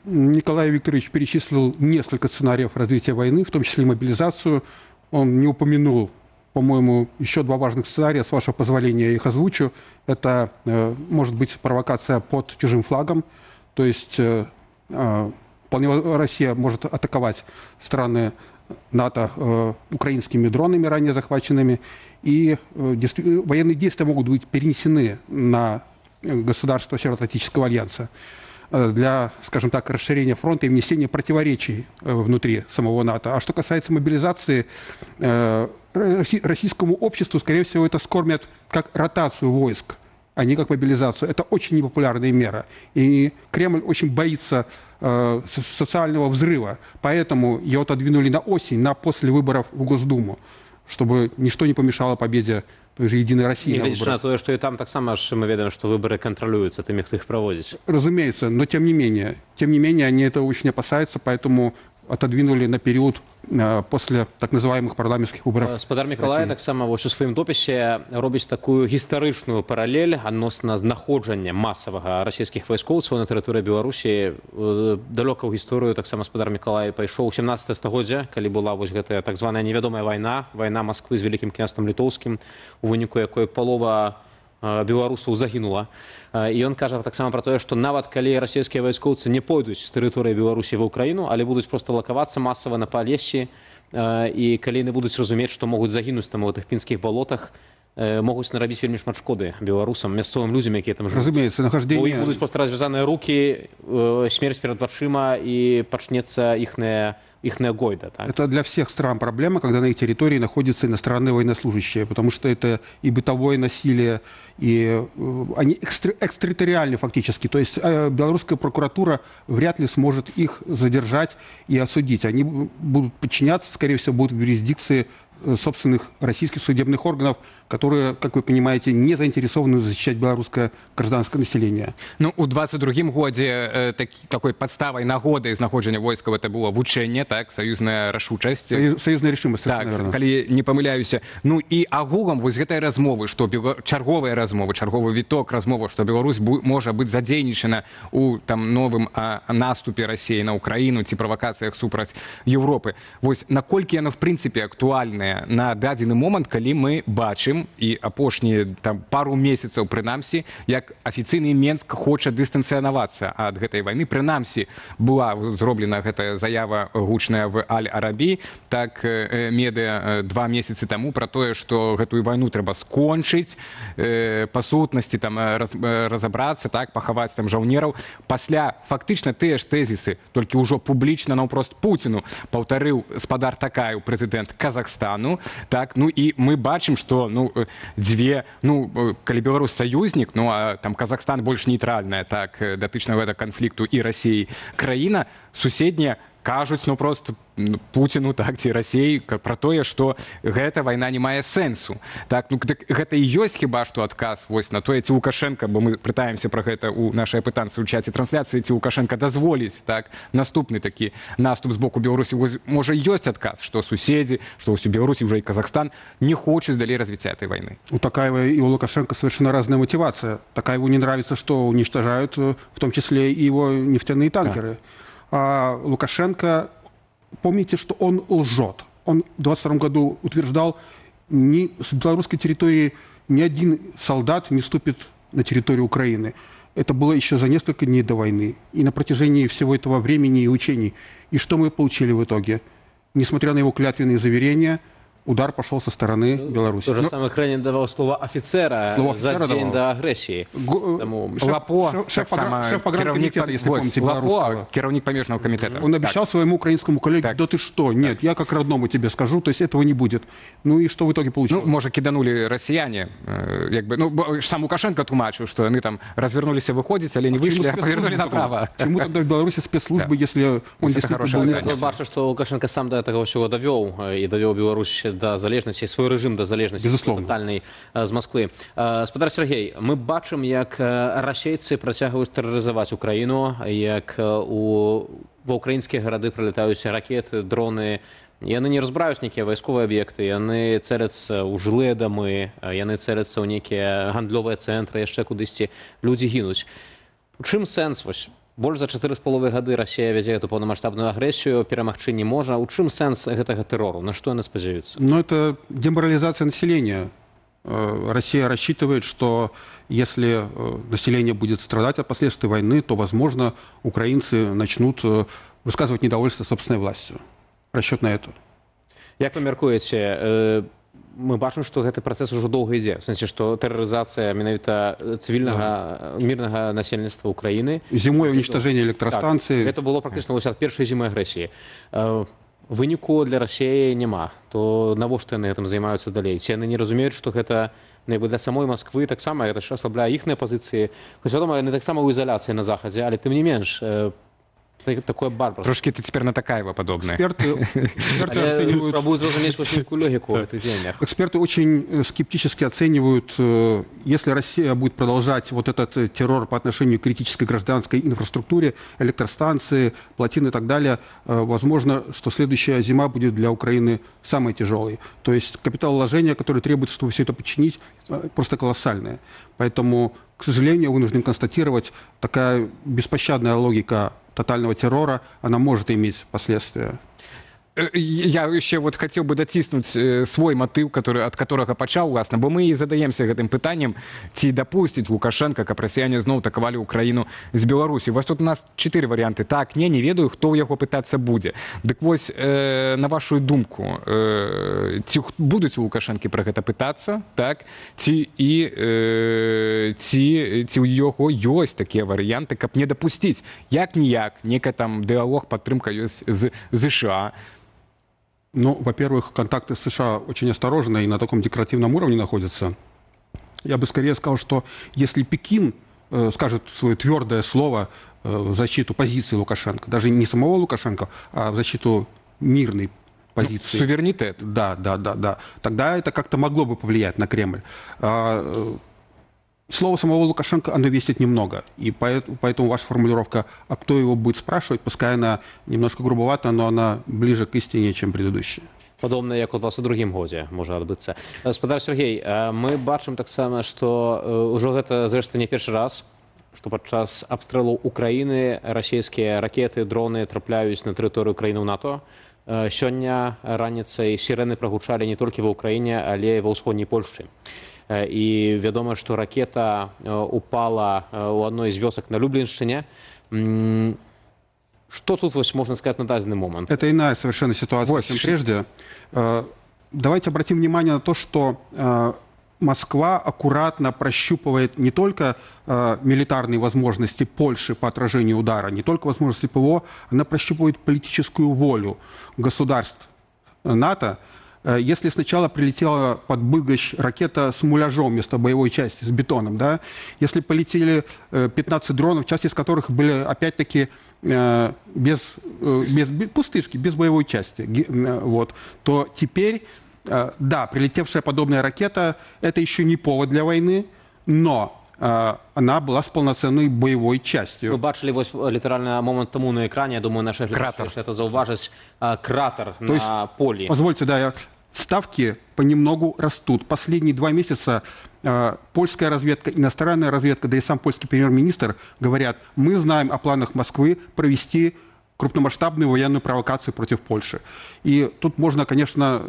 Николай Викторович перечислил несколько сценариев развития войны, в том числе и мобилизацию. Он не упомянул, по-моему, еще два важных сценария. С вашего позволения я их озвучу. Это может быть провокация под чужим флагом. То есть вполне Россия может атаковать страны НАТО украинскими дронами, ранее захваченными. И военные действия могут быть перенесены на государства Североатлантического альянса для, скажем так, расширения фронта и внесения противоречий внутри самого НАТО. А что касается мобилизации, российскому обществу, скорее всего, это скормят как ротацию войск, а не как мобилизацию. Это очень непопулярная мера. И Кремль очень боится социального взрыва. Поэтому ее отодвинули на осень, на после выборов в Госдуму, чтобы ничто не помешало победе той же «Единой России». Негледзячы на тое, што і там таксама ж мы ведаем, што выборы кантралююцца тымі, хто іх праводзіць. Разумеется, но тем не менее они этого очень опасаются, поэтому отодвинули на период после так называемых парламентских выборов. Спадар Мікалай таксама вось у сваім допісе робіць такую гістарычную паралель адносна знаходжання масавага расійскіх вайскоўцаў на тэрыторыі Беларусі. Далёка ў гісторыю таксама спадар Мікалай пайшоў у 17 стагоддзя, калі была вось гэтая так званая невядомая вайна Масквы з вялікім княствам літоўскім, у выніку якой палова беларусаў загінула. І ён кажа таксама пра тое, што нават калі расійскія вайскоўцы не пойдуць з тэрыторыі Беларусі ва ўкраіну, але будуць проста лакавацца масава на Палессі, і калі яны будуць разумець, што могуць загінуць там у тых пінскіх балотах, могуць нарабіць вельмі шмат шкоды беларусам, мясцовым людзям, якія там жывуць. Разумеется, нахождение... У іх будуць проста развязаныя рукі, смерць перад вачыма, і пачнецца іхная гойда. Так? Это для всех стран проблема, когда на их территории находятся иностранные военнослужащие, потому что это и бытовое насилие, и они экстерриториальны фактически. То есть белорусская прокуратура вряд ли сможет их задержать и осудить. Они будут подчиняться, скорее всего, будут в юрисдикции собственных российских судебных органов, которые, как вы понимаете, не заинтересованы защищать белорусское гражданское население. Ну, у 22-м годзе такой подставой нагоды знаходжання войскаў это было вучэнне, так, саюзная рашучасць. Саюзная решимость, так, наверное. Калі не памыляюся. Ну і агулам вось гэтай размовы, што чарговыя размовы, чарговы віток размовы, што Беларусь можа быць задзейнічана у там новым наступе Расіі на Украіну ці правакацыях супраць Еўропы. Вось наколькі яно в прынцыпе актуальнае на дадзены момант, калі мы бачым і апошнія там пару месяцаў прынамсі, як афіцыйны Менск хоча дыстанцыянавацца ад гэтай вайны. Прынамсі была зроблена гэтая заява гучная в Аль-Арабі, так медыа 2 месяцы таму пра тое, што гэтую вайну трэба скончыць, па сутнасці там разабрацца, так, пахаваць там жаўнераў. Пасля фактычна тыя ж тэзісы, толькі ўжо публічна наўпрост Пуціну паўтарыў спадар Такаеў, прэзідэнт Казахстану. Так, ну і мы бачым, што калі Беларусь саюзнік, ну а там Казахстан больш нейтральная, так, датычна гэта канфлікту і Расіі краіна, суседняя кажуць, ну просто Пуціну, так, ці Расіі пра тое, што гэта вайна не мае сэнсу. Так, ну гэта і ёсць хіба што адказ вось на тое, ці Лукашенка, бо мы пытаемся пра гэта ў нашай апытанцы ў чаце трансляцыі, ці Лукашенка дазволіць, так, наступны такі наступ з боку Беларусі. Можа, ёсць адказ, што суседзі, што ўсю Беларусі ўжо і Казахстан не хочуць далей развіцця этой вайны. У Такаева и у Лукашенко совершенно разная мотивация. Такаеву не нравится, что уничтожают в том числе и его нефтяные танкеры. А Лукашенко, помните, что он лжет. Он в 22 году утверждал, с белорусской территории ни один солдат не ступит на территорию Украины. Это было еще за несколько дней до войны. И на протяжении всего этого времени и учений. И что мы получили в итоге? Несмотря на его клятвенные заверения, удар пошел со стороны Беларуси. То же самое Хренин давал слово офицера за день до агрессии. Лапо, шеф погранкомитета, если помните, белорусского. Керовник помежного комитета. Он обещал своему украинскому коллеге, да ты что, нет, я как родному тебе скажу, то есть этого не будет. Ну и что в итоге получилось? Ну, может, киданули россияне. Сам Лукашенко тлумачил, что они там развернулись выходить, але не вышли, а повернули направо. Почему тогда в Беларуси спецслужбы, если он действительно был не Я бачу, что Лукашенко сам до этого всего довел, и довел Беларусь до залежности, свой режим до залежности тотальной з Москвы. Спадар Сергей, мы бачым, як расейцы працягваюць тэрарызаваць Украіну, як ва ўкраінскія гарады прылетаюць ракеты, дроны. Яны не разбраюць нейкія вайсковыя аб'екты, яны цэляцца ў жылыя дамы, яны цэляцца ў нейкія гандлёвыя цэнтры, яшчэ кудысьці. Людзі гінуць. У чым сэнс? Больш за 4,5 гады Россия вядзе эту полномасштабную агрессию, перамагчы не можа. У чым сэнс гэтага террору? На что яны спадзяюцца? Ну, это деморализация населения. Россия рассчитывает, что если население будет страдать от последствий войны, то, возможно, украинцы начнут высказывать недовольство собственной властью. Расчет на это. Як вы мяркуеце, мы бачым, што гэты працэс ужо доўга ідзе. В сэнсе, што тэрарызацыя менавіта цывільнага мірнага насельніцтва Украіны. Зімой уничтожение электростанций. Так, гэта было практычна ад першай зімы агрэсіі. Выніку для Расіі няма. То навошта яны гэтым займаюцца далей? Ці яны не разумеюць, што гэта для самой Москвы таксама гэта ж аслабляе іхныя пазіцыі. Хоць вядома, яны таксама ў ізаляцыі на захадзе, але тым не менш такое барбарство. Трошки ты теперь на Такаева подобное. Эксперты очень скептически оценивают, если Россия будет продолжать вот этот террор по отношению к критической гражданской инфраструктуре, электростанции, плотины и так далее, возможно, что следующая зима будет для Украины самой тяжелой. То есть капиталовложения, которые требуются, чтобы все это починить, просто колоссальные. Поэтому, к сожалению, вынужден констатировать, такая беспощадная логика тотального террора, она может иметь последствия. Я еще вот хотел бы доціснуць свой матыў, ад которого пачаў, уласна, бо мы і задаемся гэтым пытаннем, ці дапусціць Лукашенко, каб расіяне зноў атакавалі Украіну з Беларусі. У вас тут у нас 4 варианты. Так, не ведаю, хто ў яго пытацца будзе. Дык вось, на вашу думку, ці будуць у Лукашэнкі пра гэта пытацца, так? Ці ў яго ёсць такія варыянты, каб не дапусціць? Як-ніяк, некая там дыалог, падтрымка ёсць з США. Ну, во-первых, контакты с США очень осторожны и на таком декоративном уровне находятся. Я бы скорее сказал, что если Пекин скажет свое твердое слово в защиту позиции Лукашенко, даже не самого Лукашенко, а в защиту мирной позиции. Суверенитет. Да. Тогда это как-то могло бы повлиять на Кремль. Слово самого Лукашенко, оно весит немного. И поэтому ваша формулировка, а кто его будет спрашивать, пускай она немножко грубовата, но она ближе к истине, чем предыдущая. Падобна, як у 22-м годзе можа адбыцца. Спадар Сергей, мы бачым таксама, што ўжо гэта, зрэшты, не першы раз, што падчас абстрэлу Украіны расійскія ракеты, дроны трапляюць на тэрыторыю краінаў НАТО. Сёння раніцай сірэны прагучалі не толькі ва Ўкраіне, але і ва ўсходняй Польшчы. И вядома, что ракета упала у одной из вёсок на Люблинщине. Что тут можно сказать на данный момент? Это иная совершенно ситуация, чем прежде. Давайте обратим внимание на то, что Москва аккуратно прощупывает не только милитарные возможности Польши по отражению удара, не только возможности ПВО, она прощупывает политическую волю государств НАТО. Если сначала прилетела под Быгощ ракета с муляжом вместо боевой части, с бетоном, да, если полетели 15 дронов, часть из которых были опять-таки без пустышки, без боевой части, вот, то теперь, да, прилетевшая подобная ракета, это еще не повод для войны, но она была с полноценной боевой частью. Вы бачили вось литерально момент тому на экране, я думаю, наши глядачи это зауважить, кратер на поле. Позвольте, да, ставки понемногу растут. Последние 2 месяца польская разведка, иностранная разведка, да и сам польский премьер-министр говорят, мы знаем о планах Москвы провести крупномасштабную военную провокацию против Польши. И тут можно, конечно,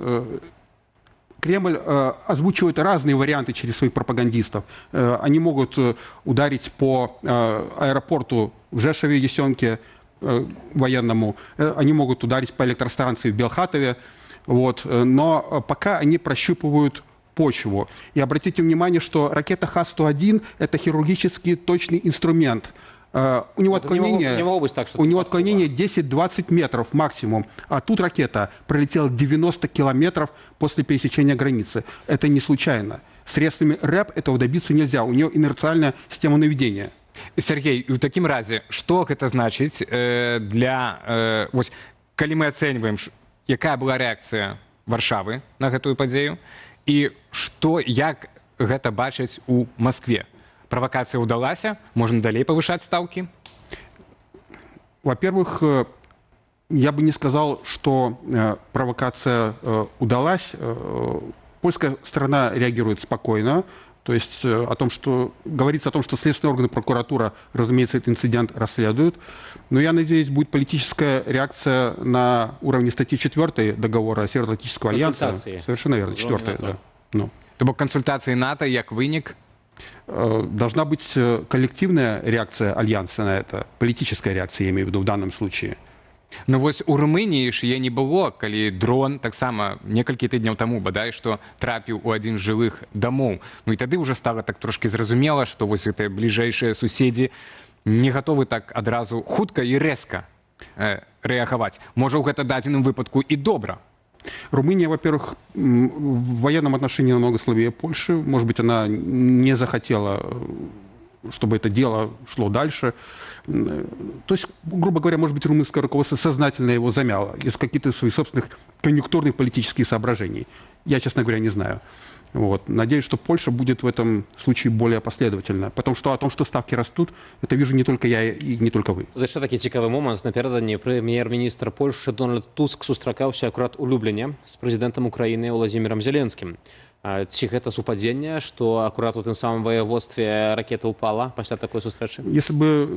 Кремль озвучивает разные варианты через своих пропагандистов. Они могут ударить по аэропорту в Жешове, Ясёнке военному, они могут ударить по электростанции в Белхатове. Вот. Но пока они прощупывают почву. И обратите внимание, что ракета Х-101 – это хирургически точный инструмент. У него отклонение 10-20 метров максимум, а тут ракета пролетела 90 километров после пересечения границы. Это не случайно. Средствами РЭП этого добиться нельзя, у нее инерциальная система наведения. Сергей, у такім разе, што гэта значыць калі мы ацэньваем, якая была рэакцыя Варшавы на гэтую падзею, і як гэта бачаць у Маскве? Провокация удалась? Можно далее повышать ставки? Во-первых, я бы не сказал, что провокация удалась. Польская сторона реагирует спокойно. То есть говорится о том, что следственные органы, прокуратура, разумеется, этот инцидент расследуют. Но я надеюсь, будет политическая реакция на уровне статьи 4 договора Североатлантического альянса. Совершенно верно, 4, да. То бок консультации НАТО, як вынік? Должна быть коллективная реакция альянса на это, политическая реакция, я имею в виду в данном случае. Ну вось у Румыніі ж я не было, калі дрон таксама некалькі тыдняў таму бадай, што трапіў у адзін з жылых дамоў. Ну і тады ўжо стала так трошкі зразумела, што вось гэтыя бліжэйшыя суседзі не гатовы так адразу хутка і рэзка рэагаваць. Можа, ў гэта дадзеным выпадку і добра. Румыния, во-первых, в военном отношении намного слабее Польши. Может быть, она не захотела, чтобы это дело шло дальше. То есть, грубо говоря, может быть, румынское руководство сознательно его замяло из каких-то своих собственных конъюнктурных политических соображений. Я, честно говоря, не знаю. Вот. Надеюсь, что Польша будет в этом случае более последовательна. Потому что о том, что ставки растут, это вижу не только я и не только вы. Тут ще такий цікавий момент. Напередодні прем'єр-міністр Польщі Дональд Туск зустрічався акурат у Любліні з президентом України Володимиром Зеленским. Ці гэта супадзенне, што акурат у тым самым воеводстве ракета упала пасля такой сустрэчы? Если бы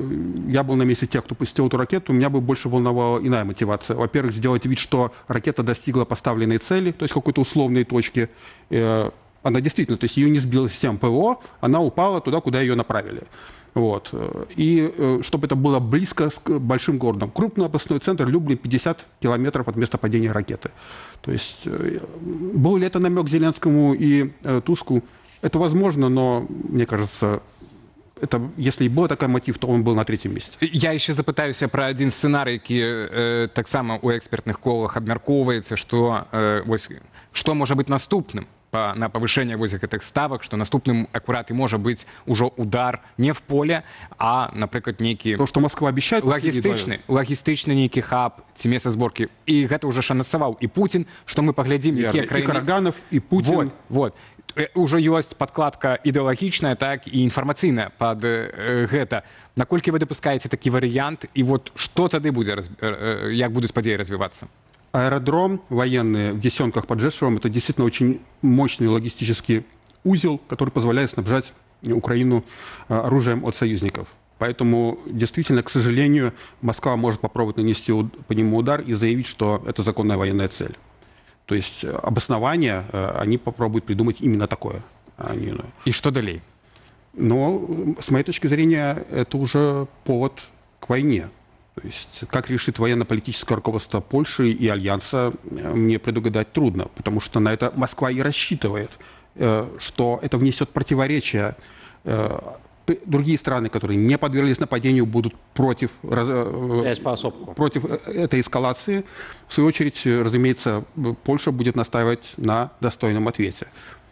я был на месте тех, кто пустил эту ракету, меня бы больше волновала иная мотивация. Во-первых, сделать вид, что ракета достигла поставленной цели, то есть какой-то условной точки. Она действительно, то есть ее не сбила система ПВО, она упала туда, куда ее направили. Вот. И чтобы это было близко к большим городам. Крупный областной центр Люблин 50 километров от места падения ракеты. То есть был ли это намек Зеленскому и Туску? Это возможно, но, мне кажется, это, если и был такой мотив, то он был на третьем месте. Я еще запытаюся про один сценарий, які так само у экспертных колах абмяркоўваецца, што можа быць наступным на повышение этих ставок, что наступным аккурат и может быть уже удар не в поле, а, например, некий... То, что Москва обещает... Логистичный некий хаб, те места сборки. И это уже шанацевал и Путин, что мы поглядим... И Караганов, и Путин. Вот. Уже есть подкладка идеологичная, так и информационная под это. Наколькі вы допускаете такой вариант, и вот что тогда будет, как будут подеи развиваться? Аэродром военный в Десенках под Жешевом – это действительно очень мощный логистический узел, который позволяет снабжать Украину оружием от союзников. Поэтому, действительно, к сожалению, Москва может попробовать нанести по нему удар и заявить, что это законная военная цель. То есть обоснование они попробуют придумать именно такое. И что далее? Но, с моей точки зрения, это уже повод к войне. То есть, как решит военно-политическое руководство Польши и Альянса, мне предугадать трудно, потому что на это Москва и рассчитывает, что это внесет противоречия. Другие страны, которые не подверглись нападению, будут против этой эскалации. В свою очередь, разумеется, Польша будет настаивать на достойном ответе.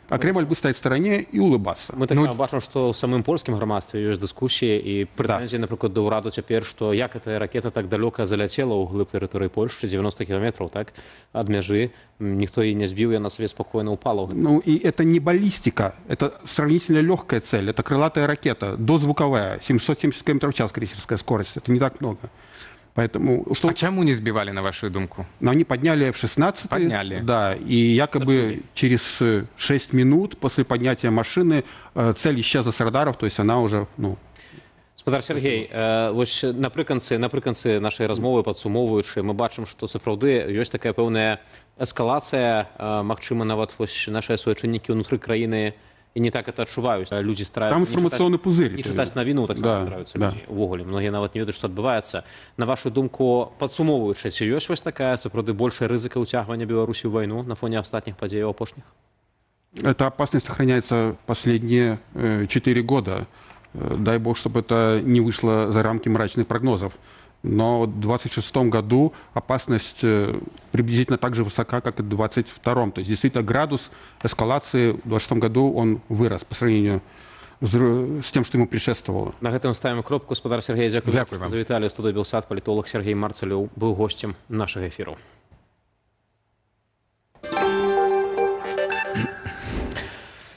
А Кремль будет стоять в стороне и улыбаться. Мы так бачим, что в самым польским громадстве есть дискуссии и претензии, например, до Ураду теперь, что як эта ракета так далеко залетела у глыб территории Польши, 90 километров, так, от межи, никто ее не сбил, и она себе спокойно упала. Ну, и это не баллистика, это сравнительно легкая цель, это крылатая ракета, дозвуковая, 770 км в час крейсерская скорость, это не так много. Поэтому, что... А чему не сбивали, на вашу думку? Но они подняли F-16. Подняли. Да, и якобы через 6 минут после поднятия машины цель исчезла с радаров, то есть она уже, Спадар Сергей, вось напрыканцы нашай размовы падсумоўваючы, мы бачым, што сапраўды ёсць такая пэўная эскалацыя, магчыма, нават вось нашыя суайчыннікі ўнутры краіны і не так это адчуваюць. Людзі стараюцца там інфармацыйны пузырь. Не чытаць навіну, так само стараюцца людзі. Увогуле, многія нават не ведаюць, што адбываецца. На вашу думку, падсумоўваючы, ці ёсць вось такая сапраўды большая рызыка ўцягвання Беларусі ў вайну на фоне астатніх падзеяў апошніх? Эта опасность сохраняется последние 4 года. Дай бог, чтобы это не вышло за рамки мрачных прогнозов. Но в 2026 году опасность приблизительно так же высока, как и в 2022. То есть действительно градус эскалации в 2026 году он вырос по сравнению с тем, что ему предшествовало. На гэтым ставім кропку. Гаспадар Сергей, дзякуй. Завіталі ў студыю Белсат. Палітолог Сергей Марцалёў быў госцем нашага эфіру.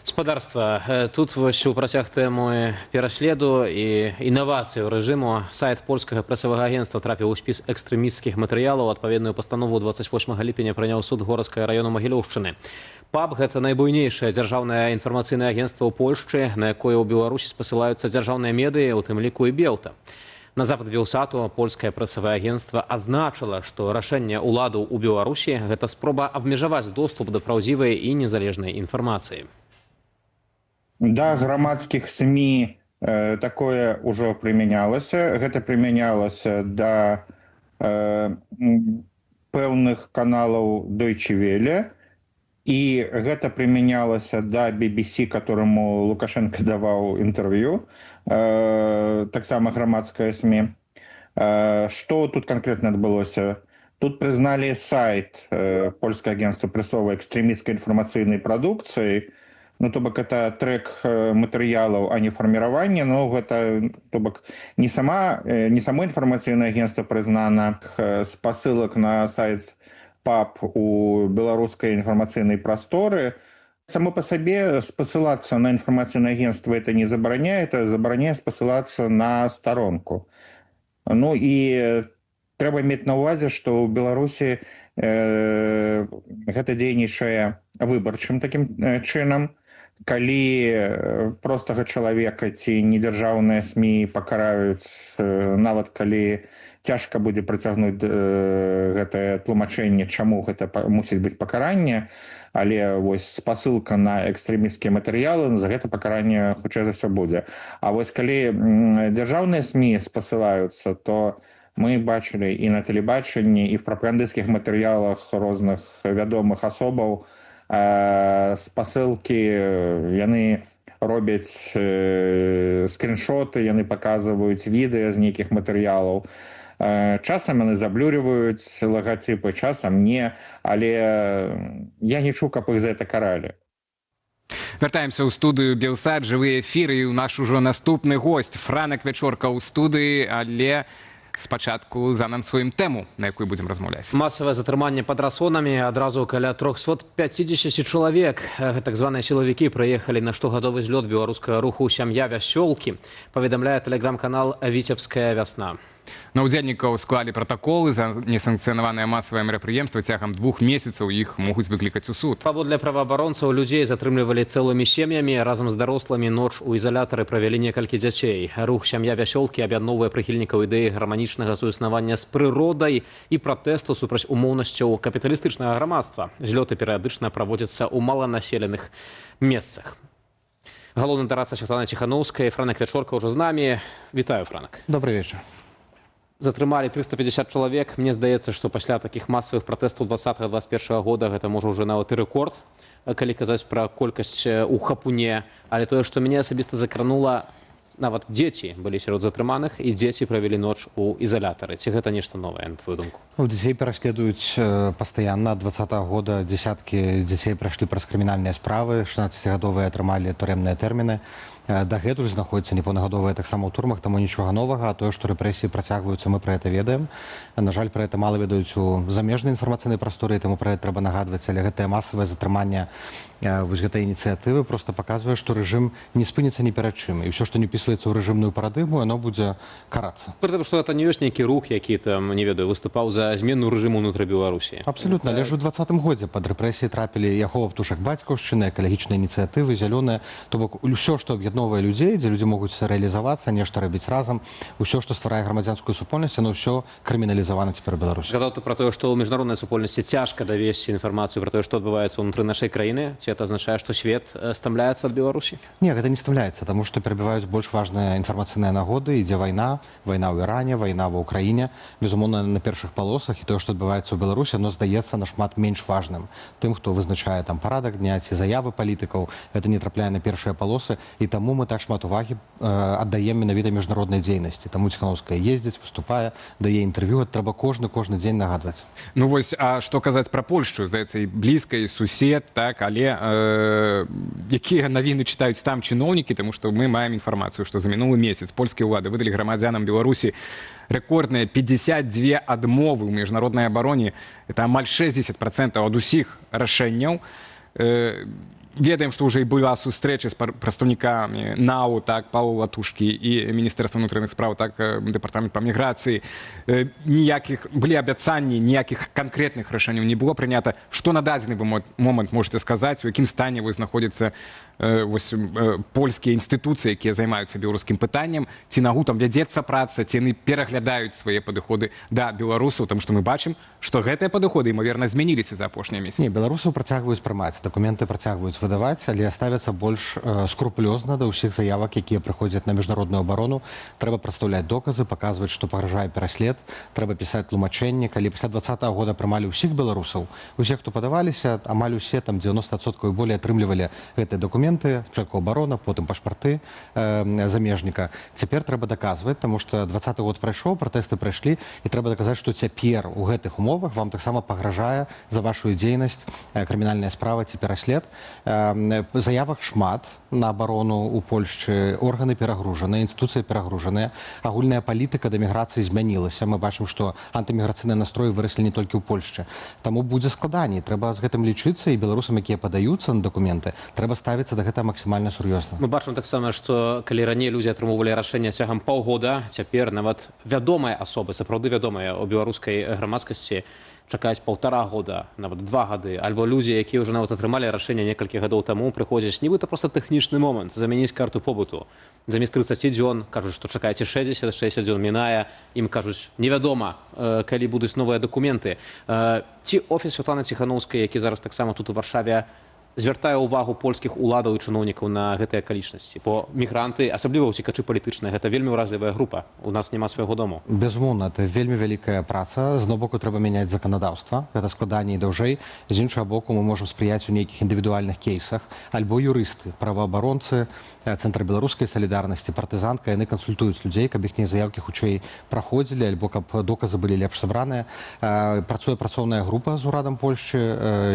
Гаспадарства. Тут вось у працяг тэмы пераследу і інавацыю рэжыму сайт польскага прэсавага агенцтва трапіў у спіс экстрэмісцкіх матэрыялаў. Адпаведную пастанову 28 ліпеня прыняў суд Горацкага раёну Магілёўшчыны. ПАБ – гэта найбуйнейшае дзяржаўнае інфармацыйнае агенцтва ў Польшчы, на якое ў Беларусі спасылаюцца дзяржаўныя медыі, у тым ліку і Белта. На запад Белсату польскае прэсавае агенцтва адзначыла, што рашэнне ўладаў у Беларусі – гэта спроба абмежаваць доступ да праўдзівай і незалежнай інфармацыі. Да грамадскіх СМІ такое ўжо прымянялася. Гэта прымянялася да пэўных каналаў Deutsche Welle, і гэта прымянялася да BBC, которому Лукашенко даваў інтэрв'ю, таксама грамадскае СМІ. Што тут канкрэтна адбылося? Тут прызналі сайт польскае агенцтва прэсовай экстрэмісцкай інфармацыйнай прадукцыі. Ну, то бок, это трек матэрыялаў, а не фарміраванне, но гэта, то бок, не само інфармацыйнае агенцтва прызнана спасылак на сайт ПАБ у беларускай інфармацыйнай прасторы. Само па сабе спасылацца на інфармацыйнае агенцтва это не забараняе, это забараняе спасылацца на старонку. Ну і трэба мець на ўвазе, што ў Беларусі гэта дзейнічае выбарчым такім чынам. Калі простага чалавека ці недзяржаўныя СМІ пакараюць, нават калі цяжка будзе прыцягнуць гэтае тлумачэнне, чаму гэта мусіць быць пакаранне, але вось спасылка на экстрэмісцкія матэрыялы, за гэта пакаранне хутчэй за ўсё будзе. А вось калі дзяржаўныя СМІ спасылаюцца, то мы бачылі і на тэлебачанні, і в прапагандысцкіх матэрыялах розных вядомых асобаў спасылкі, яны робяць скріншоты, яны паказваюць відэа з нейкіх матэрыялаў. Часам яны заблюріваюць лагатыпы, часам не, але я не чуў, каб іх за гэта каралі. Вяртаемся ў студыю Белсат, жывы эфір, і наш ужо наступны госць Франак Вячорка ў студыі, але спачатку заанансуем тэму, на якую будзем размаўляць. Масавае затрыманне пад Расонамі, адразу каля 350 чалавек. Так званыя сілавікі прыехалі на штогадовы злёт беларускага руху «Сям'я вясёлкі», паведамляе тэлеграм-канал «Віцебская вясна». На ўдзельнікаў склалі пратаколы за несанкцыянаванае масавае мерапрыемства. Цягам 2 месяцаў іх могуць выклікаць у суд. Паводле праваабаронцаў, людзей затрымлівалі цэлымі сем'ямі. Разам з дарослымі ноч у ізалятары правялі некалькі дзяцей. Рух «Сям'я вясёлкі» аб'ядноўвае прыхільнікаў ідэі гарманічнага суіснавання з прыродай і пратэсту супраць умоўнасцяў капіталістычнага грамадства. Злёты перыядычна праводзяцца ў маланаселеных месцах. Галоўны дарадца Святланы Ціхановскай, Франак Вячорка ўжо з намі. Вітаю, Франак. Добрый вечар. Затрымалі 350 чалавек. Мне здаецца, што пасля такіх масавых пратэстаў 2020-2021 года гэта можа ўжо нават і рэкорд, калі казаць пра колькасць у хапуне. Але тое, што мяне асабіста закранула, нават дзеці былі сярод затрыманых, і дзеці правялі ноч у ізалятары. Ці гэта нешта новае, на твою думку? Дзяцей пераследуюць пастаянна. Ад 2020 года дзесяткі дзяцей прайшлі праз крымінальныя справы, 16гадовыя атрымалі турэмныя тэрміны. Дагэтуль знаходзяцца непаўнагадовыя таксама ў турмах, таму нічога новага, а тое, што рэпрэсіі працягваюцца, мы пра гэта ведаем. На жаль, пра гэта мала ведаюць у замежнай інфармацыйнай прасторы, таму пра гэта трэба нагадваць, але гэтае масавае затрыманне вось гэтай ініцыятывы проста паказвае, што рэжым не спыніцца ні перад чым, і ўсё, што не ўпісваецца ў рэжымную парадыгму, яно будзе карацца. Пры тым, што гэта не ёсць нейкі рух, які там, не ведаю, выступаў за змену рэжыму ўнутры Беларусі. Абсалютна, але ж у 2020 годзе пад рэпрэсіі трапілі Яхова Птушак бацькаўшчыны, экалагічныя ініцыятывы, зялёныя, то бок усё, што аб'яднае аб'ядноўвае людзей, дзе людзі могуць рэалізавацца, нешта рабіць разам. Усё, што стварае грамадзянскую супольнасць, оно ўсё крыміналізавана цяпер у Беларусі. Згадаў ты пра тое, што ў міжнароднай супольнасці цяжка давесці інфармацыю пра тое, што адбываецца ўнутры нашай краіны. Ці это азначае, што свет стамляецца ад Беларусі? Не, гэта не стамляецца, таму што перабіваюць больш важныя інфармацыйныя нагоды. Ідзе вайна ў Іране, вайна ва ўкраіне. Безумоўна, на першых палосах і тое, што адбываецца ў Беларусі, оно здаецца нашмат менш важным. Тым, хто вызначае там парадак дня ці заявы палітыкаў, гэта не трапляе на першыя палосы, і таму мы так шмат увагі аддаем менавіта міжнароднай дзейнасці. Таму Ціхановская ездзіць, выступае, дае інтэрв'ю, трэба кожны дзень нагадваць. Ну вось, а што казаць пра Польшчу, здаецца, і блізка, і сусед, так, але якія навіны чытаюць там чыноўнікі, таму што мы маем інфармацыю, што за мінулы месяц польскія ўлады выдалі грамадзянам Беларусі рэкордныя 52 адмовы ў міжнароднай абароне. Это амаль 60% ад усіх рашэнняў. Ведаем, што ўжо і была сустрэча з прадстаўнікамі НАУ, так, Паўла Латушкі і Міністэрства ўнутраных спраў, так, дэпартамент па міграцыі. Ніякіх, былі абяцанні, ніякіх канкрэтных рашэнняў не было прынята. Што на дадзены момант можете сказаць, у якім стане вы знаходзіцца польскія інстытуцыі, якія займаюцца беларускім пытаннем, ці нагу там вядзецца праца, ці яны пераглядаюць свае падыходы да беларусаў, таму што мы бачым, што гэтыя падыходы, імаверна, змяніліся за апошнія месяцы. Не, беларусаў працягваюць прымаць, дакументы працягваюць выдаваць, але ставяцца больш скрупулёзна да ўсіх заявак, якія прыходзяць на міжнародную абарону. Трэба прадстаўляць доказы, паказваць, што пагражае пераслед, трэба пісаць тлумачэнні. Калі пасля 2020 года прымалі ўсіх беларусаў, усе, хто падаваліся, амаль усе, там 90% і болей атрымлівалі гэтыя документы, спачатку абарона, потым пашпарты замежніка. Цяпер трэба даказваць, таму што 2020 год прайшоў, пратэсты прайшлі, і трэба даказаць, што цяпер у гэтых умовах вам таксама пагражае за вашу дзейнасць крымінальная справа ці пераслед. Заявак шмат на абарону ў Польшчы, органы перагружаныя, інстытуцыі перагружаныя, агульная палітыка да міграцыі змянілася. Мы бачым, што антыміграцыйныя настроі выраслі не толькі ў Польшчы. Таму будзе складаней, трэба з гэтым лічыцца, і беларусам, якія падаюцца на дакументы, трэба ставіцца да гэта максімальна сур'ёзна. Мы бачым таксама, што калі раней людзі атрымоўвалі рашэнне цягам паўгода, цяпер нават вядомыя асобы, сапраўды вядомыя ў беларускай грамадскасці, чакаюць 1,5 года, нават 2 гады, альбо людзі, якія ўжо нават атрымалі рашэнне некалькі гадоў таму, прыходзяць нібыта проста тэхнічны момант, замяніць карту побыту. Замест 30 дзён кажуць, што чакайце 60 дзён мінае, ім кажуць, невядома, калі будуць новыя дакументы. Ці офіс Святланы Ціхановскай, які зараз таксама тут у Варшаве, звяртае ўвагу польскіх уладаў і чыноўнікаў на гэтыя акалічнасці, бо мігранты, асабліва ўцекачы палітычныя, гэта вельмі ўразлівая група, у нас няма свайго дому. Безумоўна, это вельмі вялікая праца. З одного боку трэба мяняць заканадаўства, гэта складаней і даўжэй. З іншага боку мы можам спрыяць у нейкіх індывідуальных кейсах, альбо юрысты, праваабаронцы, Цэнтр беларускай салідарнасці, партызанка, яны кансультуюць людзей, каб іхнія заявкі хутчэй праходзілі, альбо каб доказы былі лепш сабраныя. Працуе працоўная група з урадам Польшчы,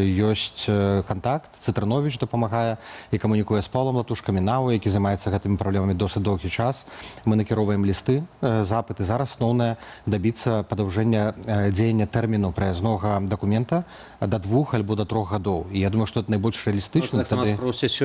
ёсць кантакт, Цытранович дапамагае і камунікуе з Паўлам Латушкамі НАУ, які займаецца гэтымі праблемамі досыць доўгі час. Мы накіроўваем лісты, запыты. Зараз асноўнае дабіцца падаўжэння дзеяння тэрміну праязнога дакумента да 2 альбо да 3 гадоў. І я думаю, што это найбольш рэалістычна. Таксама просяць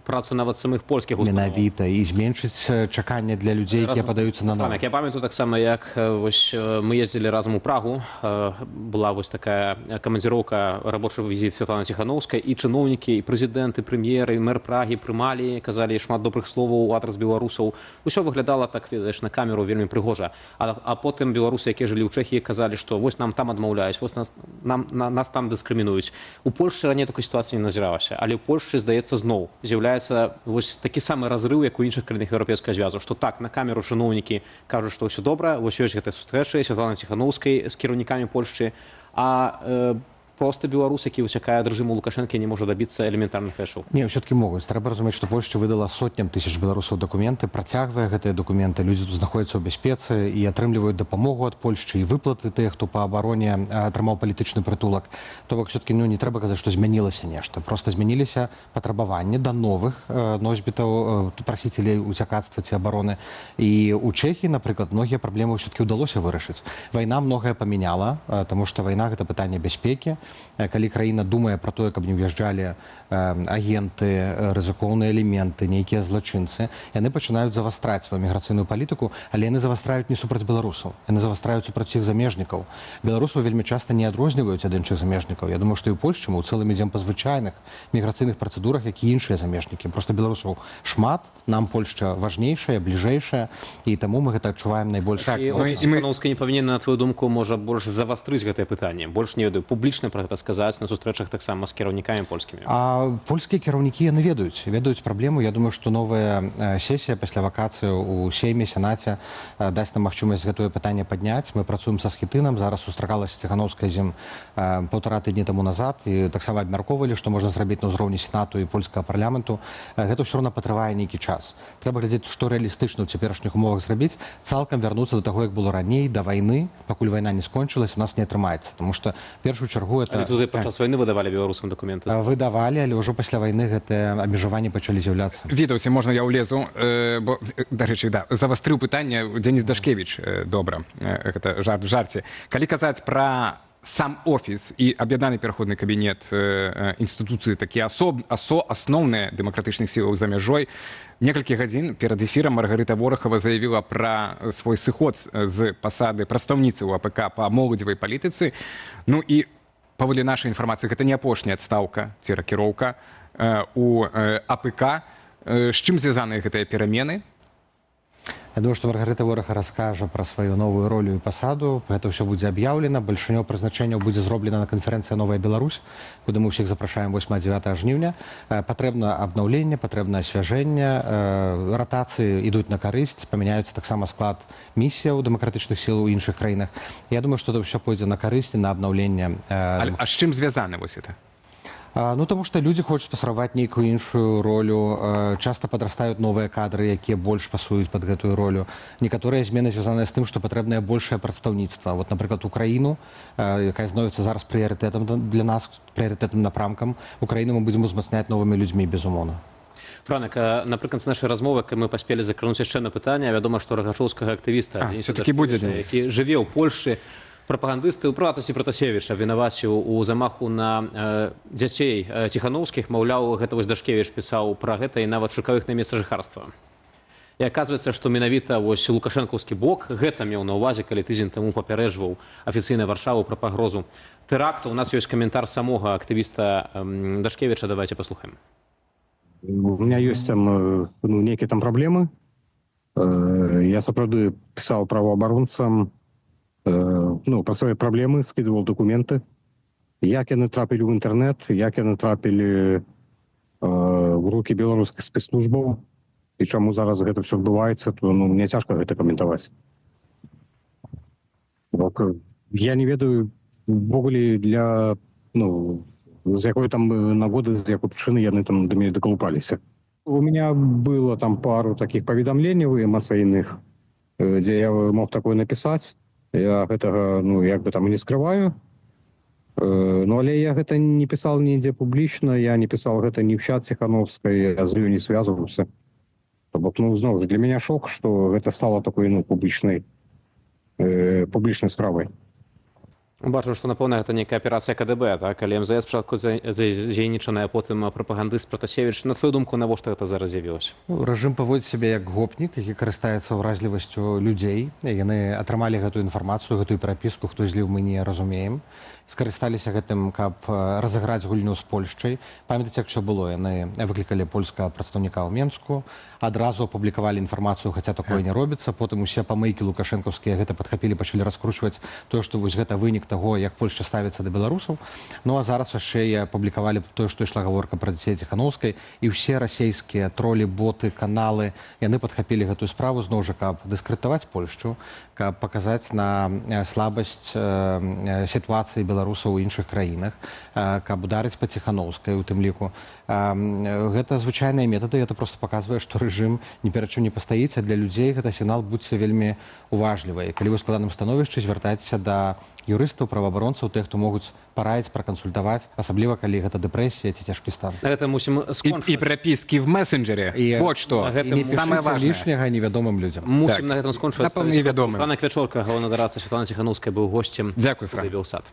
працы нават самых польскіх устаноў. Менавіта, і зменшыць чаканне для людзей, якія падаюцца на НАУ. Я памятаю таксама, як мы ездзілі разам у Прагу, была вось такая камандзіроўка, рабочы візіт Святланы Ціхановскай, і чыноўнікі, і прэзідэнты, прэм'еры, мэр Прагі прымалі, казалі шмат добрых словаў у адрас беларусаў. Усё выглядала так, ведаеш, на камеру вельмі прыгожа. А потым беларусы, якія жылі ў Чэхіі, казалі, што вось нам там адмаўляюць, вось нас там дыскрымінуюць. У Польшчы раней такой сітуацыі не назіралася, але ў Польшчы, здаецца, зноў з'яўляецца вось такі самы разрыў, як у іншых краінах еўрапейскага звязу, што так, на камеру чыноўнікі кажуць, што ўсё добра, вось ёсць гэтыя сустрэчы Святланы Ціхановскай з кіраўнікамі Польшчы, а просто беларус, які ўцякае ад рэжыму Лукашэнкі, не можа дабіцца элементарных рэчаў. Не, ўсё-такі могуць. Трэба разумець, што Польшча выдала сотням тысяч беларусаў дакументы, працягвае гэтыя дакументы, людзі тут знаходзяцца ў бяспецы і атрымліваюць дапамогу ад Польшчы і выплаты тых, хто па абароне атрымаў палітычны прытулак. То бок ўсё-такі не трэба казаць, што змянілася нешта. Проста змяніліся патрабаванні да новых носьбітаў, прасіцелей уцякацтва ці абароны. І ў Чэхіі, напрыклад, многія праблемы ўсё-такі ўдалося вырашыць. Вайна многае памяняла, таму што вайна гэта пытанне бяспекі. калі краіна думае пра тое, каб не ўязджалі агенты, рызыкоўныя элементы, нейкія злачынцы, яны пачынаюць завастраць сваю міграцыйную палітыку, але яны завастраюць не супраць беларусаў, яны завастраюць супраць іх замежнікаў. Беларусаў вельмі часта не адрозніваюць ад іншых замежнікаў. Я думаю, што і ў Польшчы мы ў цэлым ідзем па звычайных міграцыйных працэдурах, як і іншыя замежнікі. Проста беларусаў шмат, нам Польшча важнейшая, бліжэйшая, і таму мы гэта адчуваем найбольш. І Ціханаўская не павінна, на твою думку, можа больш завастрыць гэтае пытанне, больш не ведаю, публічна пра гэта сказаць на сустрэчах таксама з кіраўнікамі польскімі. Польскія кіраўнікі яны ведаюць праблему. Я думаю, што новая сесія пасля вакацыі у Сейме, Сенаце дасць нам магчымасць гэтае пытанне падняць. Мы працуем са Схітынам, зараз сустракалася Ціханаўская з ім 1,5 тыдні таму назад і таксама абмяркоўвалі, што можна зрабіць на ўзроўні Сенату і польскага парламенту. Гэта ўсё роўна патрывае нейкі час. Трэба глядзець, што рэалістычна ў цяперашніх умовах зрабіць, цалкам вярнуцца до таго, як было раней, да вайны, пакуль вайна не скончылась, у нас не атрымаецца, тому што першую чаргу это... Але туды падчас вайны выдавалі беларускам дакументы? Выдавалі, але ўжо пасля вайны гэтыя абмежаванні пачалі з'яўляцца. Вітаўце, можна я ўлезу, бо, дарэчы, да, завастрыў пытанне Дзеніс Дашкевіч, добра, гэта жарт в жарце. Калі казаць пра сам офіс і аб'яднаны пераходны кабінет інстытуцыі, такія асноўныя дэмакратычных сілаў за мяжой, некалькі гадзін перад эфірам Маргарыта Ворахава заявіла пра свой сыход з пасады прадстаўніцы ў АПК па моладзевай палітыцы. Ну і паводле нашай інфармацыі, гэта не апошняя адстаўка ці ракіроўка у АПК. З чым звязаныя гэтыя перамены? Я думаю, што Маргарыта Вораха раскажа пра сваю новую ролю і пасаду. Гэта ўсё будзе аб'яўлена. Бальшынёў прызначэнняў будзе зроблена на канферэнцыі «Новая Беларусь», куды мы ўсіх запрашаем 8-9 жніўня. Патрэбна абнаўленне, патрэбна асвяжэнне, ратацыі ідуць на карысць, памяняюцца таксама склад місіяў дэмакратычных сіл у іншых краінах. Я думаю, што это ўсё пойдзе на карысць, на абнаўленне. А з чым звязаны вось это? Ну, тому што людзі хочуць пасраваць нейкую іншую ролю. Часта падрастаюць новыя кадры, якія больш пасуюць пад гэтую ролю. Некаторыя змены звязаныя з тым, што патрэбнае большае прадстаўніцтва. Вот, напрыклад, Украіну, якая становіцца зараз прыярытэтам для нас, прыярытэтным напрамкам, Украіну мы будзем узмацняць новымі людзьмі, безумоўна. Франак, напрыканцы нашай размовы, калі мы паспелі закрануць яшчэ на пытанне, вядома, што рагачоўскага актывіста, які жыве ў Польшчы, прапагандысты, у прыватнасці Пратасевіча, вінаваціў у замаху на дзяцей Ціханаўскіх, маўляў, гэта вось Дашкевіч пісаў пра гэта і нават шукаў іх на месца жыхарства. І аказваецца, што менавіта вось лукашэнкаўскі бок гэта меў на ўвазе, калі тыдзень таму папярэджваў афіцыйна Варшаву пра пагрозу тэракту. У нас ёсць каментар самога актывіста Дашкевіча, давайте паслухаем. У меня есть там некие там проблемы. Я сапраўды пісаў праваабаронцам, про свае праблемы, скидывал документы. Як яны трапілі ў інтэрнэт, як яны трапілі в рукі беларускіх спецслужбаў, і чаму зараз гэта все адбываецца, то мне цяжка гэта каментаваць. Я не ведаю увогуле для з якой там нагоды, з якой прычыны яны там да мяне дакалупаліся. У меня было там пару таких паведамленняў эмацыйных, дзе я мог такое напісаць. Я гэтага, як бы там і не скрываю. Але я гэта не пісал нідзе публічна, я не пісал гэта ні ў чат Ціханаўскай, я з ёй не звязваўся. То бок, зноў жа, для мяне шок, што гэта стала такой, публічнай справай. Бачу, што, напэўна, гэта нейкая аперацыя КДБ, так? Але МЗС спачатку задзейнічаная, а потым прапагандыст Пратасевіч. На твою думку, навошта гэта зараз з'явілася? Рэжым паводзіць сябе як гопнік, які карыстаецца ўразлівасцю людзей. Яны атрымалі гэтую інфармацыю, гэтую прапіску, хто зліў, мы не разумеем. Скарысталіся гэтым, каб разыграць гульню з Польшчай. Памятаеце, як усё было? Яны выклікалі польскага прадстаўніка ў Менску, адразу апублікавалі інфармацыю, хаця такое не робіцца. Потым усе памыйкі лукашэнкаўскія гэта падхапілі, пачалі раскручваць тое, што вось гэта вынік таго, як Польшча ставіцца да беларусаў. А зараз яшчэ і апублікавалі тое, што ішла гаворка пра дзяцей Ціханаўскай, і ўсе расейскія тролі, боты, каналы, яны падхапілі гэтую справу зноў жа, каб дыскрэдытаваць Польшчу, каб паказаць на слабасць сітуацыі беларусаў у іншых краінах, каб ударыць па Ціханаўскай у тым ліку. Гэта звычайныя метады, гэта проста паказвае, што рэжым ні перад чым не пастаіць, а для людзей гэта сігнал будзьце вельмі уважлівай. Калі вы ў складаным становішчы, звяртайцеся да юрыстаў, праваабаронцаў, тых, хто могуць параіць, пракансультаваць, асабліва калі гэта дэпрэсія ці цяжкі стан. Гэта мусім скончыць. І прапіскі в месенджере. Вот што. І не пішыце лішняга невядомым людзям. Мусім на гэтым скончваць. Напэўна, невядомым. Франак Вячорка, галоўны дарадца Святлана Ціханаўская, быў госцем. Дзякуй, Франак. Белсад.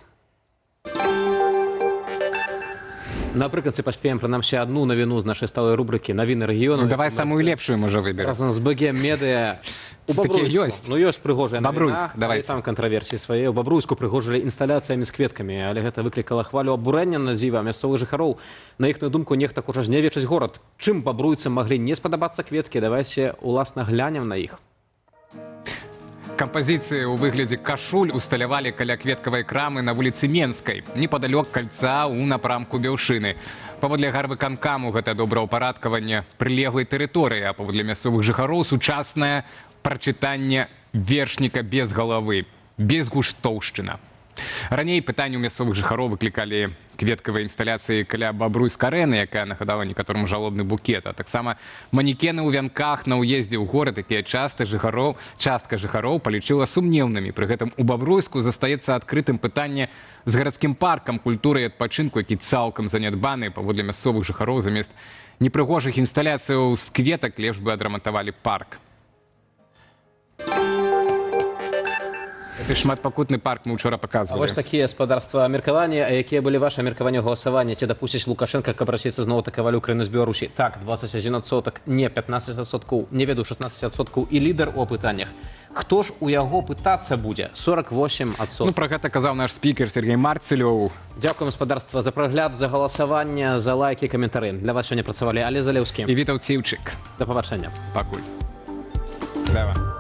Напрыканцы паспеем прынамсі одну навіну з нашай сталой рубрыкі навіны рэгіёну. Ну, давай самую лепшую, можа, выберем. Разам з БГ Медыа. У Такія Бабруйску. ёсць. Ну, ёсць прыгожая Бабруйск, навіна, давайте. але там кантраверсіі свае. У Бабруйску прыгожылі інсталяцыямі з кветкамі, але гэта выклікала хвалю абурэння на дзіва мясцовых жыхароў. На іхную думку, нехта хоча знявечыць горад. Чым бабруйцам маглі не спадабацца кветкі? Давайце уласна глянем на іх. Кампазіцыі ў выглядзе кашуль усталявалі каля кветкавай крамы на вуліцы Менскай, непадалёк кальца ў напрамку Беўшыны. Паводле гарвыканкаму гэта добраўпарадкаванне прылеглай тэрыторыі, а паводле мясцовых жыхароў сучаснае прачытанне вершніка без галавы, без гуштоўшчына. Раней пытанні ў мясцовых жыхароў выклікалі кветкавыя інсталяцыі каля Бабруйска-арэны, якая нагадала некаторым жалобны букет, а таксама манекены ў вянках на ўездзе ў горад, якія частка жыхароў палічыла сумнеўнымі. Пры гэтым у Бабруйску застаецца адкрытым пытанне з гарадскім паркам культуры і адпачынку, які цалкам занядбаны. Паводле мясцовых жыхароў замест непрыгожых інсталяцыяў з кветак лепш бы адрамантавалі парк. Ты шматпакутны парк мы учора показывали. Вось такія спадарства меркавання, а якія былі ваши меркаванні галасавання? Ці дапусціць Лукашенко, каб расіцца зноў атакавалі Украіну з Беларусі? Так, 21%, не 15%, не веду 16% і лідар у апытаннях. Хто ж у яго пытацца будзе? 48%. Ну, пра гэта казаў наш спікер Сергей Марцелёў. Дзякуем, спадарства, за прагляд, за галасаванне, за лайкі, каментары. Для вас сёння працавалі Олег Залеўскі і Вітаў Цівчык. Да пабачэння. Пакуль. Давай.